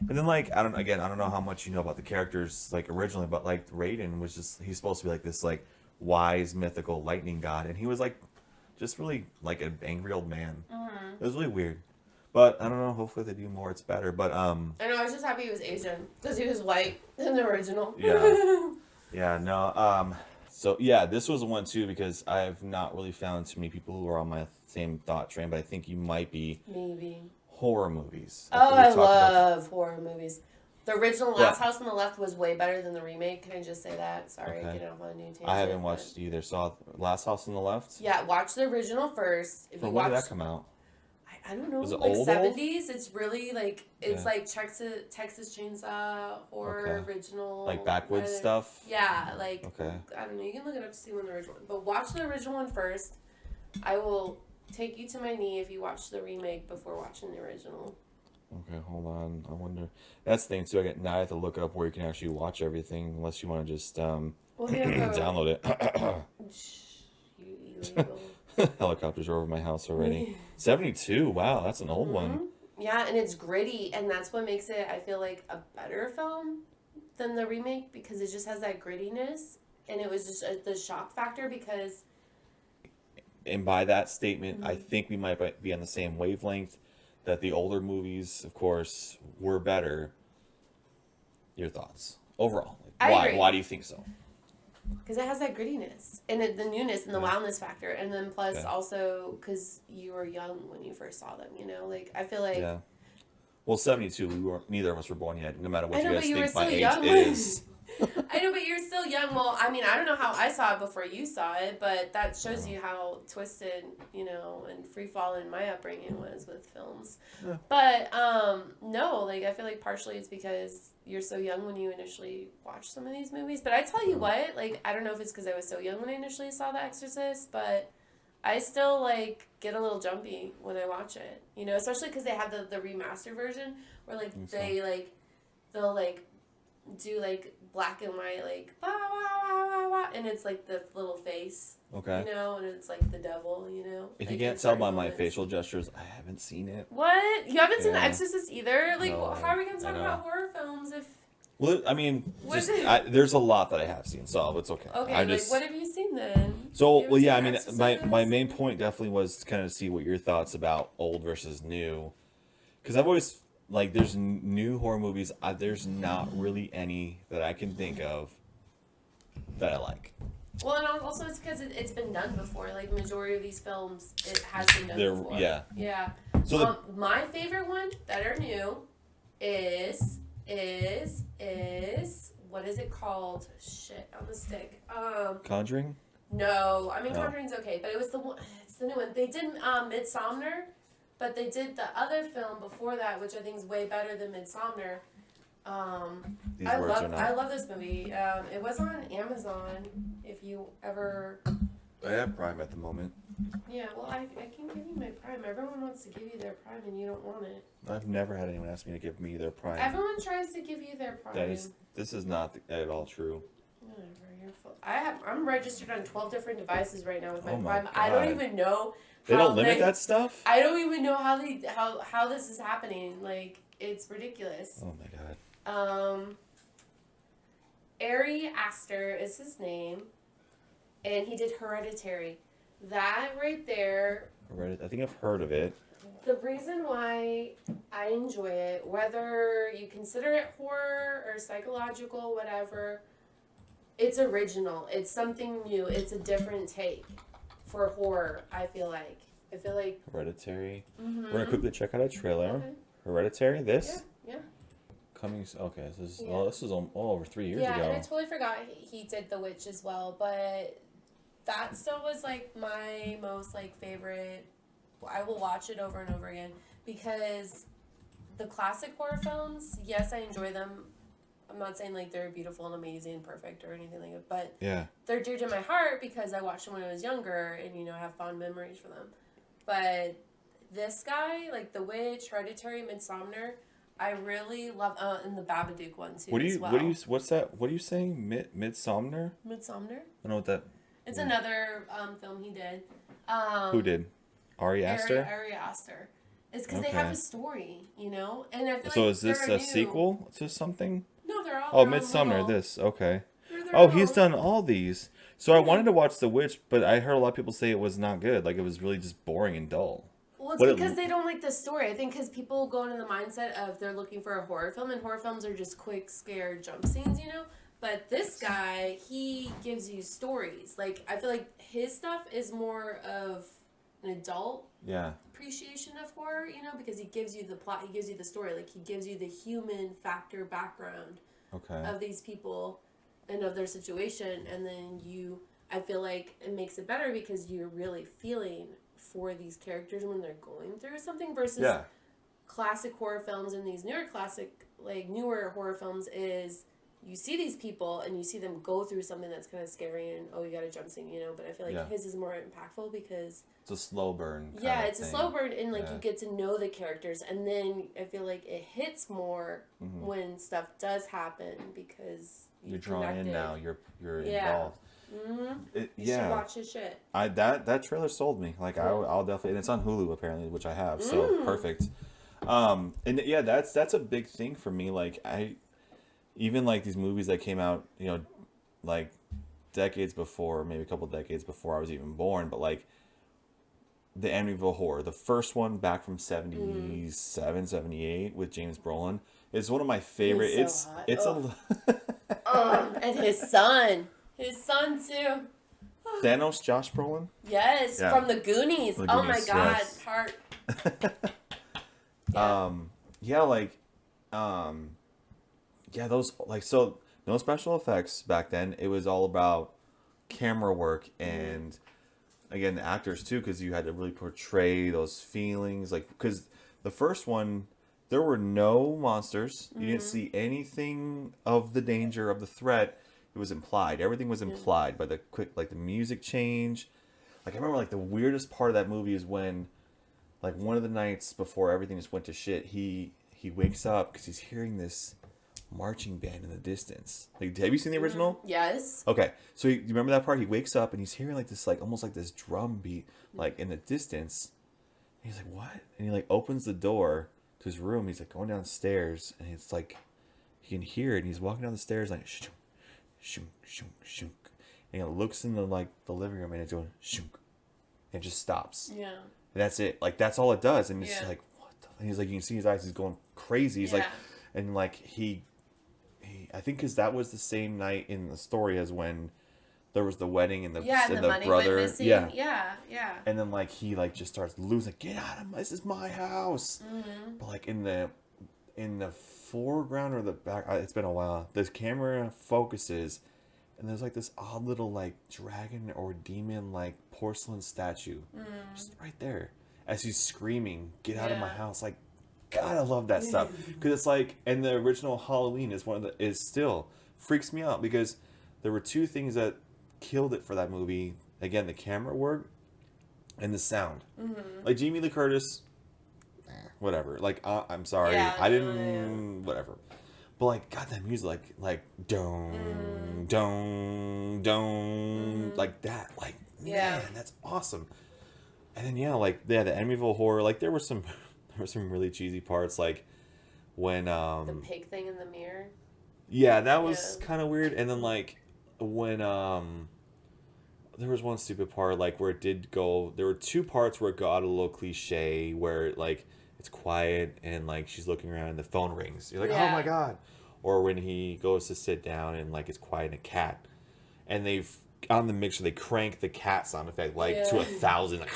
And then, like, I don't know how much you know about the characters, like, originally, but, like, Raiden was he's supposed to be, like, this, like, wise, mythical lightning god. And he was, like, just really, like, an angry old man. It was really weird. But, I don't know, hopefully they do more, it's better. But, I know, I was just happy he was Asian, because he was white in the original. Yeah. Yeah, no, so yeah, this was one too because I have not really found too many people who are on my same thought train, but I think you might be. Maybe. Horror movies. Oh, I love horror movies. The original Last House on the Left was way better than the remake. Can I just say that? Sorry, getting off on a new tangent. I haven't watched either. Saw Last House on the Left? Yeah, watch the original first. When did that come out? I don't know. Was it like old? 70s. It's really like like Texas Chainsaw Horror original. Like backwoods stuff? Yeah, like I don't know. You can look it up to see when the original one. But watch the original one first. I will take you to my knee if you watch the remake before watching the original. Okay, hold on. I wonder. That's the thing too. Now I have to look it up where you can actually watch everything, unless you want to just download it. You illegal. Helicopters are over my house already. 72. Wow, that's an old one. Yeah, and it's gritty, and that's what makes it, I feel like, a better film than the remake because it just has that grittiness, and it was just the shock factor because. And by that statement, I think we might be on the same wavelength. That the older movies, of course, were better. Your thoughts overall? Like, I agree. Why do you think so? Because it has that grittiness and the newness and the wildness factor, and then plus also because you were young when you first saw them. You know, like I feel like. Yeah. Well, 72. Neither of us were born yet. No matter what you guys think my age young. is. I know, but you're still young. Well, I mean, I don't know how I saw it before you saw it, but that shows you how twisted, and free-falling my upbringing was with films. Yeah. But, no, like, I feel like partially it's because you're so young when you initially watched some of these movies. But I tell you what, like, I don't know if it's because I was so young when I initially saw The Exorcist, but I still, like, get a little jumpy when I watch it. Especially because they have the remastered version where, like, they'll, like, do, like, black and white, like, wah, wah, wah, wah, wah, and it's, like, the little face, and it's, like, the devil, If like, you can't tell by my facial gestures, I haven't seen it. What? You haven't seen The Exorcist either? Like, no, how are we going to talk about horror films if... Well, I mean, there's a lot that I have seen, so it's okay. Okay, what have you seen then? So, well, yeah, I mean, my main point definitely was to kind of see what your thoughts about old versus new, because I've always like there's new horror movies. There's not really any that I can think of that I like. Well, and also it's because it's been done before. Like majority of these films, it has been done before. Yeah. Yeah. So my favorite one that are new is what is it called? Shit, on the stick. Conjuring. No, I mean Conjuring's okay, but it was the one. It's the new one. They did Midsommar, but they did the other film before that, which I think is way better than Midsommar. I love this movie. It was on Amazon. If you ever. I have Prime at the moment. Yeah, well, I can give you my Prime. Everyone wants to give you their Prime, and you don't want it. I've never had anyone ask me to give me their Prime. Everyone tries to give you their Prime. This is not at all true. Whatever, you're full. I'm registered on 12 different devices right now with my my Prime. God. I don't even know. They don't limit that stuff? I don't even know how this is happening. Like, it's ridiculous. Oh my God. Ari Aster is his name, and he did Hereditary. That right there. I think I've heard of it. The reason why I enjoy it, whether you consider it horror or psychological, whatever, it's original. It's something new. It's a different take for horror, I feel like. Hereditary. Mm-hmm. We're gonna quickly check out a trailer. Okay. Hereditary. This. Yeah. Coming. Okay. This is all over 3 years ago. Yeah, and I totally forgot he did The Witch as well, but that still was like my most like favorite. I will watch it over and over again because the classic horror films, yes, I enjoy them. I'm not saying like they're beautiful and amazing and perfect or anything like that, but they're dear to my heart because I watched them when I was younger and I have fond memories for them. But this guy, like The Witch, Hereditary, Midsommar, I really love, and the Babadook one too. What's that? What are you saying? Midsommar? Midsommar? I don't know what that. It's another film he did. Who did? Ari Aster? Ari Aster. It's because they have a story, And I feel so is this a sequel to something? No, they're all. Oh, Midsommar. This okay. He's done all these. So I wanted to watch The Witch, but I heard a lot of people say it was not good. Like it was really just boring and dull. Well, it's because they don't like the story. I think because people go into the mindset of they're looking for a horror film, and horror films are just quick, scare jump scenes, But this guy, he gives you stories. Like, I feel like his stuff is more of an adult appreciation of horror, because he gives you the plot, he gives you the story. Like, he gives you the human factor background of these people and of their situation. And then I feel like it makes it better because you're really feeling for these characters when they're going through something versus classic horror films and these newer horror films is you see these people and you see them go through something that's kind of scary and you got a jump scene, but I feel like his is more impactful because it's a slow burn. It's a slow burn and you get to know the characters and then I feel like it hits more when stuff does happen because you're drawn in now. You're involved. Mm-hmm. You should watch his shit. That trailer sold me. Like I'll definitely, and it's on Hulu apparently, which I have. So perfect. And that's a big thing for me. Like even like these movies that came out, like decades before, maybe a couple decades before I was even born. But like the Amityville Horror, the first one back from 77, 78 with James Brolin is one of my favorite. It's and his son. His son too. Thanos, Josh Brolin? Yes, from the Goonies. Oh my God, yes. heart. Those so no special effects back then. It was all about camera work and again the actors too, because you had to really portray those feelings. Like because the first one, there were no monsters. You didn't see anything of the danger of the threat. It was implied. Everything was implied by the the music change. Like I remember, the weirdest part of that movie is when, one of the nights before everything just went to shit, he wakes up because he's hearing this marching band in the distance. Have you seen the original? Yes. Okay, so you remember that part? He wakes up and he's hearing this almost like this drum beat in the distance. And he's like, "What?" And he opens the door to his room. He's going downstairs and it's he can hear it. And he's walking down the stairs shunk, shunk, shunk, shunk. And he looks in the living room and it's going shunk. And it just stops. Yeah. And that's it. That's all it does. And it's what the And he's like, you can see his eyes. He's going crazy. He's like, and like he I think because that was the same night in the story as when there was the wedding and the money brother, went missing. Yeah. And then like he like just starts losing. Like, get out of my! This is my house. Mm-hmm. But like in the foreground or the back, it's been a while. The camera focuses, and there's like this odd little like dragon or demon like porcelain statue, just right there as he's screaming, "Get out of my house!" Like, God, I love that stuff because it's like, and the original Halloween is still freaks me out because there were two things that killed it for that movie. Again, the camera work and the sound. Like Jamie Lee Curtis, whatever. Like I'm sorry, I didn't whatever. But like, God, that music, like dong, dong, dong, like that, like man, that's awesome. And then like the Amityville Horror, like there were some really cheesy parts, like when the pig thing in the mirror. Yeah, that was kind of weird. And then like when there was one stupid part like where it did go. There were two parts where it got a little cliche, where like it's quiet and like she's looking around and the phone rings. You're like, oh my God. Or when he goes to sit down and like it's quiet and a cat, and they've on the mixer they crank the cat sound effect like to 1,000. Like,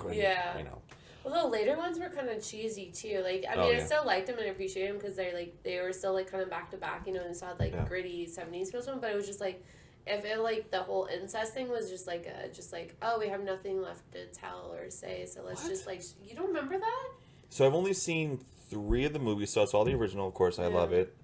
I know. Well, the later ones were kind of cheesy too. Like, I mean, I still liked them and appreciated them because they were still like kind of back to back, you know, and still had like gritty 70s feels to them. But it was just like, I feel like the whole incest thing was just like oh, we have nothing left to tell or say, so let's just like, you don't remember that? So I've only seen 3 of the movies, so it's all the original, of course. I love it.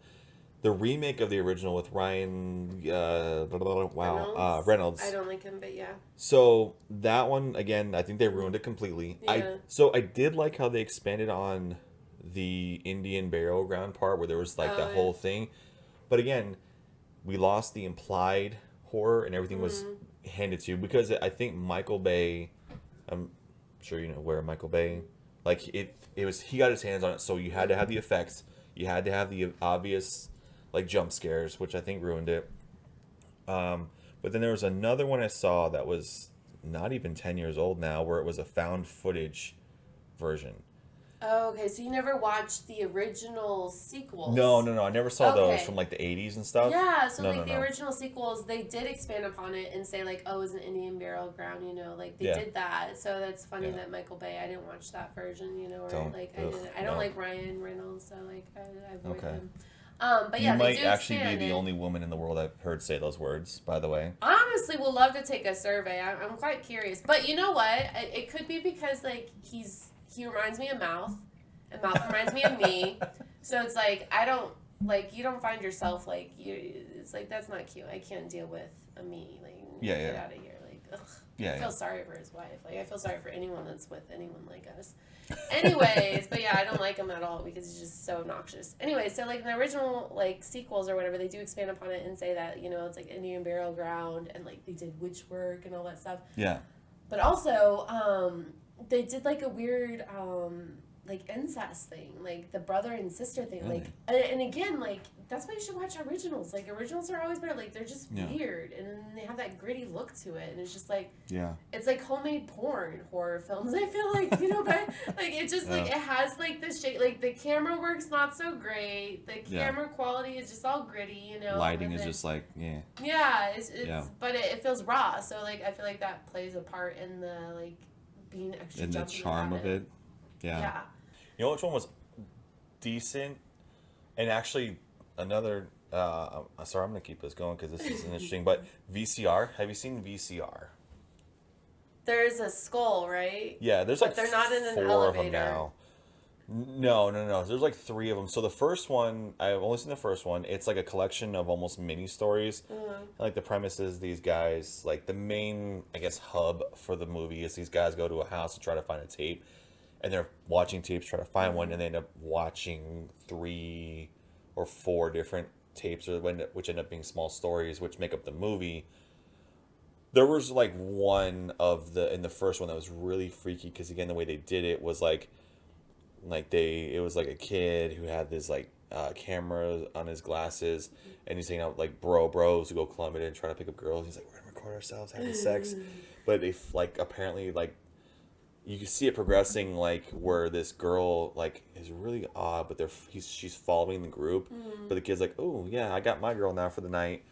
The remake of the original with Ryan Reynolds. I don't like him, but yeah. So that one, again, I think they ruined it completely. Yeah. I did like how they expanded on the Indian burial ground part where there was like that whole thing. But again, we lost the implied horror and everything was handed to you because I think Michael Bay, I'm sure you know where Michael Bay, like it was, he got his hands on it, so you had to have the effects, you had to have the obvious like jump scares, which I think ruined it. But then there was another one I saw that was not even 10 years old now, where it was a found footage version. Oh, okay. So you never watched the original sequels? No. I never saw those from like the 80s and stuff. Yeah, so the original sequels, they did expand upon it and say like, oh, it was an Indian burial ground, you know, like they did that. So that's funny that Michael Bay, I didn't watch that version, you know, or I don't like Ryan Reynolds, so like I avoid him. But yeah, you might actually be the only woman in the world I've heard say those words, by the way. I honestly would love to take a survey. I'm quite curious. But you know what? It could be because, like, he reminds me of Mouth, and Mouth reminds me of me. So it's like, I don't, like, you don't find yourself, like, it's like, that's not cute. I can't deal with a me. Like, get out of here. Like, ugh. I feel sorry for his wife. Like, I feel sorry for anyone that's with anyone like us. Anyways, but yeah, I don't like him at all because he's just so obnoxious. Anyway, so like in the original like sequels or whatever, they do expand upon it and say that, you know, it's like Indian burial ground and like they did witch work and all that stuff. Yeah. But also, they did like a weird like incest thing, like the brother and sister thing, really? Like and again, like that's why you should watch originals. Like originals are always better. Like they're just weird, and then they have that gritty look to it, and it's just like it's like homemade porn horror films. I feel like, you know, but like it just like it has like the shape, like the camera work's not so great. The camera quality is just all gritty, you know. Lighting is just like it's but it feels raw. So like I feel like that plays a part in the like being extra in the charm of it. Yeah. You know which one was decent? And actually, another... sorry, I'm going to keep this going because this is interesting. But VCR. Have you seen VCR? There's a skull, right? Yeah, there's like they're not in an 4 elevator. of them now. No. There's like 3 of them. So the first one, I've only seen the first one. It's like a collection of almost mini stories. Like the premise is these guys, like the main, I guess, hub for the movie is these guys go to a house to try to find a tape. And they're watching tapes, trying to find one, and they end up watching 3 or 4 different tapes, which end up being small stories, which make up the movie. There was like one in the first one that was really freaky because again the way they did it was it was like a kid who had this like camera on his glasses, and he's hanging out like bros who go clubbing and trying to pick up girls. He's like, we're gonna record ourselves having sex, but if like apparently like you can see it progressing, like where this girl like is really odd, but she's following the group, but the kid's like, oh yeah, I got my girl now for the night,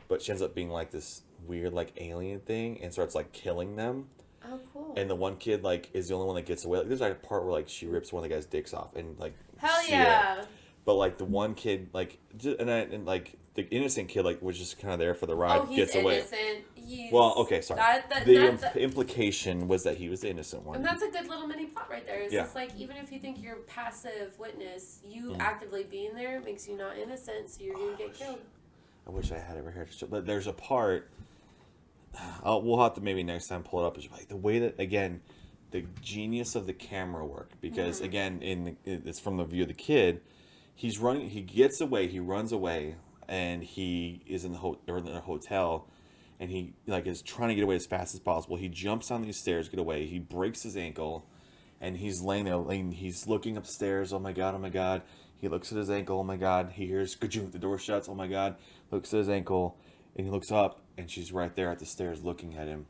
but she ends up being like this weird like alien thing and starts like killing them. Oh, cool. And the one kid like is the only one that gets away. Like, there's like a part where like she rips one of the guy's dicks off and like Hell see yeah. it. But like the one kid like and like the innocent kid like was just kind of there for the ride. Oh, he's gets away. innocent. Well, okay, sorry. The implication was that he was the innocent one. And that's a good little mini plot right there. It's Yeah. just like, even if you think you're passive witness, you actively being there makes you not innocent, so you're going to get killed. I wish I had it right here. But there's a part. We'll have to maybe next time pull it up. Is like the way that, again, the genius of the camera work. Because again, it's from the view of the kid. He's running. He gets away. He runs away, and he is in a hotel. And he like is trying to get away as fast as possible. He jumps down these stairs, get away. He breaks his ankle, and he's laying there. He's looking upstairs. Oh my god! Oh my god! He looks at his ankle. Oh my god! He hears "Ka-choom," the door shuts. Oh my god! Looks at his ankle, and he looks up, and she's right there at the stairs looking at him.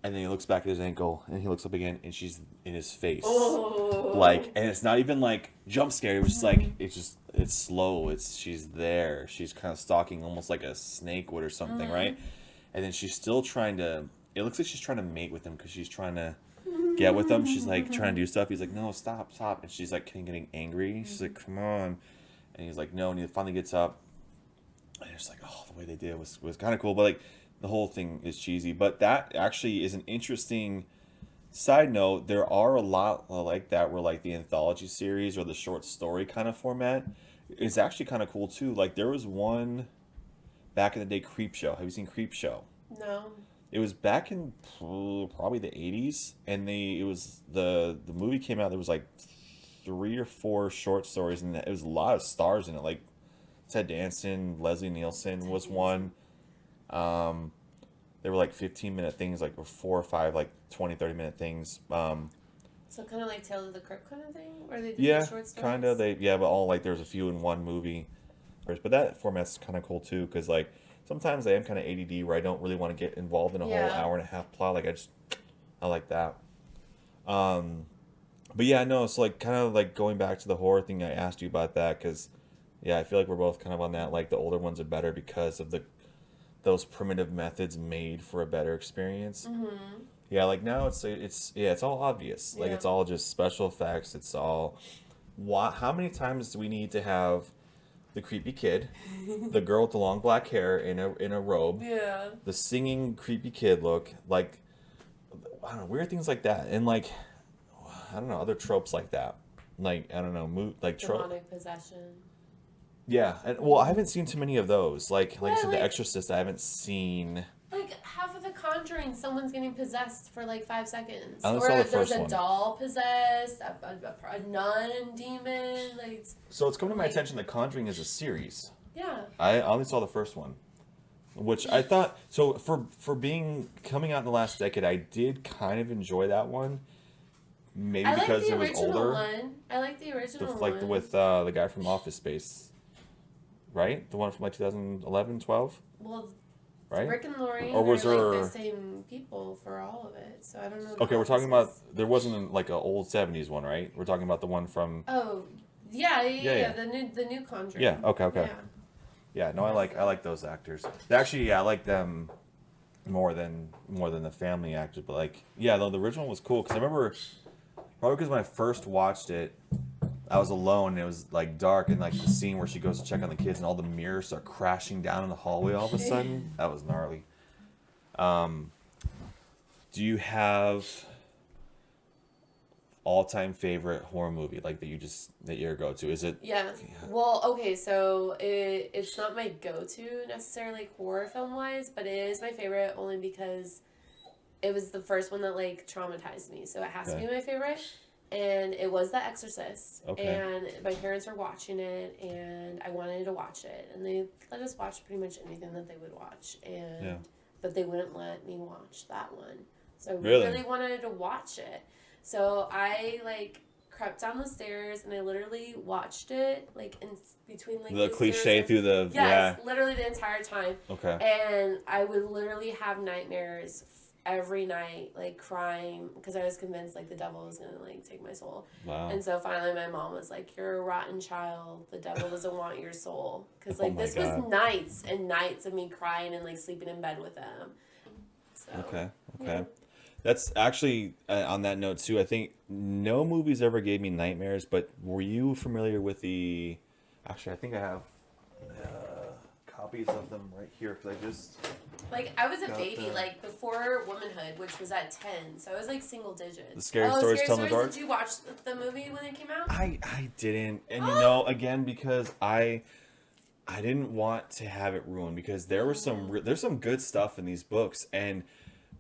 And then he looks back at his ankle, and he looks up again, and she's in his face. Oh. Like, and it's not even like jump scare. It was just like it's slow. She's there. She's kind of stalking, almost like a snake would or something, right? And then she's still trying to. It looks like she's trying to mate with him because she's trying to get with him. She's like trying to do stuff. He's like, no, stop. And she's like getting angry. She's like, come on. And he's like, no. And he finally gets up. And it's like, oh, the way they did it was kind of cool. But like the whole thing is cheesy. But that actually is an interesting side note. There are a lot like that where like the anthology series or the short story kind of format is actually kind of cool too. Like there was one back in the day, Creepshow. Have you seen Creepshow? No. It was back in probably the 80s, and the movie came out. There was like 3 or 4 short stories, and it was a lot of stars in it. Like Ted Danson, Leslie Nielsen was one. They were like 15-minute things, like or 4 or 5 like 20, 30-minute things. So kind of like Tales of the Crypt kind of thing, where they did Yeah, the short stories. kind of. But all like there's a few in one movie. But that format's kind of cool too, because like sometimes I am kind of ADD where I don't really want to get involved in a whole hour and a half plot. Like I like that. But yeah, no, it's like kind of like going back to the horror thing. I asked you about that because yeah, I feel like we're both kind of on that. Like the older ones are better because of those primitive methods made for a better experience. Mm-hmm. Yeah, like now it's all obvious. Like it's all just special effects. It's all how many times do we need to have the creepy kid, the girl with the long black hair in a robe, the singing creepy kid look, like I don't know, weird things like that, and like I don't know, other tropes like that, like I don't know, like demonic possession. Yeah, and well, I haven't seen too many of those. Like I said, like, The Exorcist, I haven't seen. Like half of The Conjuring, someone's getting possessed for like 5 seconds. I only or saw the there's first a one. Doll possessed, a nun demon. Like So it's coming to my attention that Conjuring is a series. yeah. I only saw the first one, which I thought so for being coming out in the last decade, I did kind of enjoy that one. Maybe I because like it was older. One. I like the original one. Like with the guy from Office Space. Right? The one from like 2011, 12? Well, right? Rick and Lorraine or was are there... like the same people for all of it, so I don't know. Okay, we're talking about... There wasn't like an old 70s one, right? We're talking about the one from... Oh, yeah. The new Conjuring. Yeah, okay. Yeah, no, I like those actors. Actually, I like them more than the family actors, but like, yeah, though the original was cool, because I remember... Probably because when I first watched it, I was alone, and it was like dark, and like the scene where she goes to check on the kids and all the mirrors start crashing down in the hallway all of a sudden. That was gnarly. Do you have all-time favorite horror movie like that your go-to? Is it? Yeah. Well, okay, so it's not my go-to necessarily horror film-wise, but it is my favorite only because it was the first one that like traumatized me, so it has to be my favorite. And it was The Exorcist. Okay. And my parents were watching it, and I wanted to watch it. And they let us watch pretty much anything that they would watch. But they wouldn't let me watch that one. So I really wanted to watch it. So I, like, crept down the stairs, and I literally watched it, like, in between, like, the cliche through the... Yes, literally the entire time. Okay. And I would literally have nightmares every night, like crying because I was convinced like the devil was gonna like take my soul. Wow. And so finally my mom was like, "You're a rotten child. The devil doesn't want your soul." Because like this God. was nights and nights of me crying and like sleeping in bed with them. So, Okay. yeah. That's actually on that note too. I think no movies ever gave me nightmares, but were you familiar with the? Actually, I think I have copies of them right here because I just. Like, I was a baby, like, before womanhood, which was at 10, so I was, like, single digits. The Scary Stories Tell in the Dark? Did you watch the movie when it came out? I didn't, and you know, again, because I didn't want to have it ruined because there's some good stuff in these books, and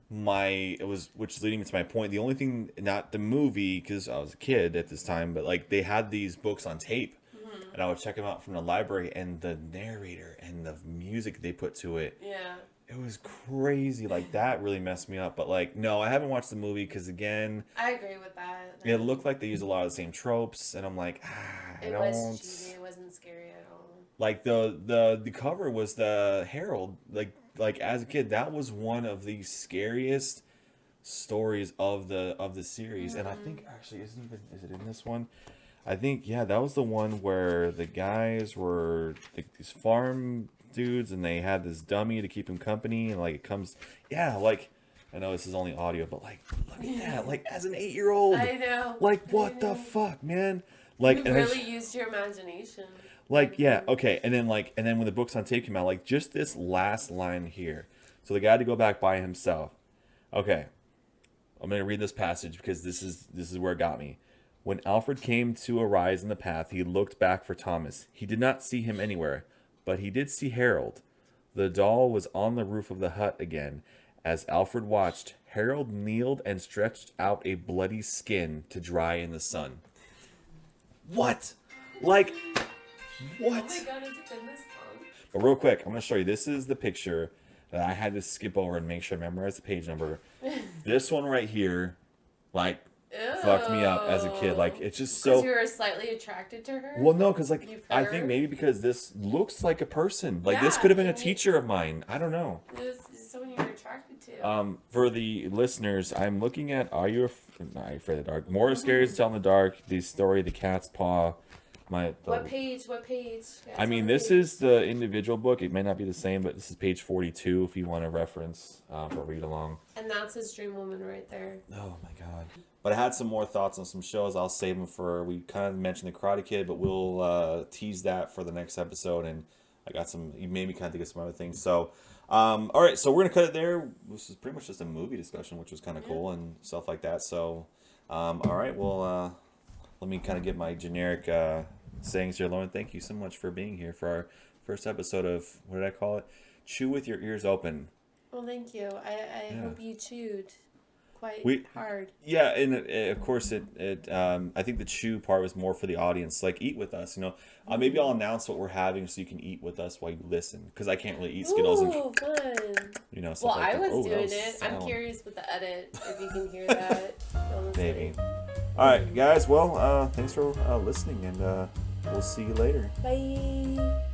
which is leading me to my point. The only thing, not the movie, because I was a kid at this time, but like they had these books on tape, and I would check them out from the library, and the narrator and the music they put to it. Yeah. It was crazy. Like, that really messed me up. But, like, no, I haven't watched the movie because, again... I agree with that. It looked like they used a lot of the same tropes. And I'm like, I don't... It was cheesy. It wasn't scary at all. Like, the cover was the Herald. Like as a kid, that was one of the scariest stories of the series. And I think, actually, is it in this one? I think, yeah, that was the one where the guys were... like, these farm... dudes, and they had this dummy to keep him company, and like it comes, yeah, like I know this is only audio, but like look at that, like as an 8-year-old, I know, like what the fuck, man, like you really used your imagination, like yeah, okay, and then when the books on tape came out, like just this last line here, so the guy had to go back by himself. Okay, I'm gonna read this passage because this is where it got me. When Alfred came to a rise in the path, he looked back for Thomas. He did not see him anywhere. But he did see Harold. The doll was on the roof of the hut again. As Alfred watched, Harold kneeled and stretched out a bloody skin to dry in the sun. What? Like, what? Oh my god, has it been this long? But real quick, I'm going to show you. This is the picture that I had to skip over and make sure I memorize the page number. This one right here, like, fucked me up as a kid. Like, it's just so... Because you were slightly attracted to her? Well, no, because, like, I think maybe because this looks like a person. Like, this could have been a teacher of mine. I don't know. This is someone you were attracted to. For the listeners, I'm looking at Not Afraid of the Dark. More Scary to Tell in the Dark, the story, The Cat's Paw. What page? Yeah, I mean, this is the individual book. It may not be the same, but this is page 42 if you want to reference for read along. And that's his dream woman right there. Oh, my God. But I had some more thoughts on some shows. I'll save them we kind of mentioned The Karate Kid, but we'll tease that for the next episode. And you made me kind of think of some other things. So, all right, so we're going to cut it there. This is pretty much just a movie discussion, which was kind of cool and stuff like that. So, all right, well, let me kind of get my generic sayings here, Lauren. Thank you so much for being here for our first episode of, what did I call it? Chew with your ears open. Well, thank you. I hope you chewed quite hard. Yeah, and of course I think the chew part was more for the audience, like eat with us, you know. Maybe I'll announce what we're having so you can eat with us while you listen, because I can't really eat Skittles. Ooh, fun. You know, well, like I was doing it. I'm curious with the edit, if you can hear that. Maybe. All right, guys, well, thanks for listening, and we'll see you later. Bye.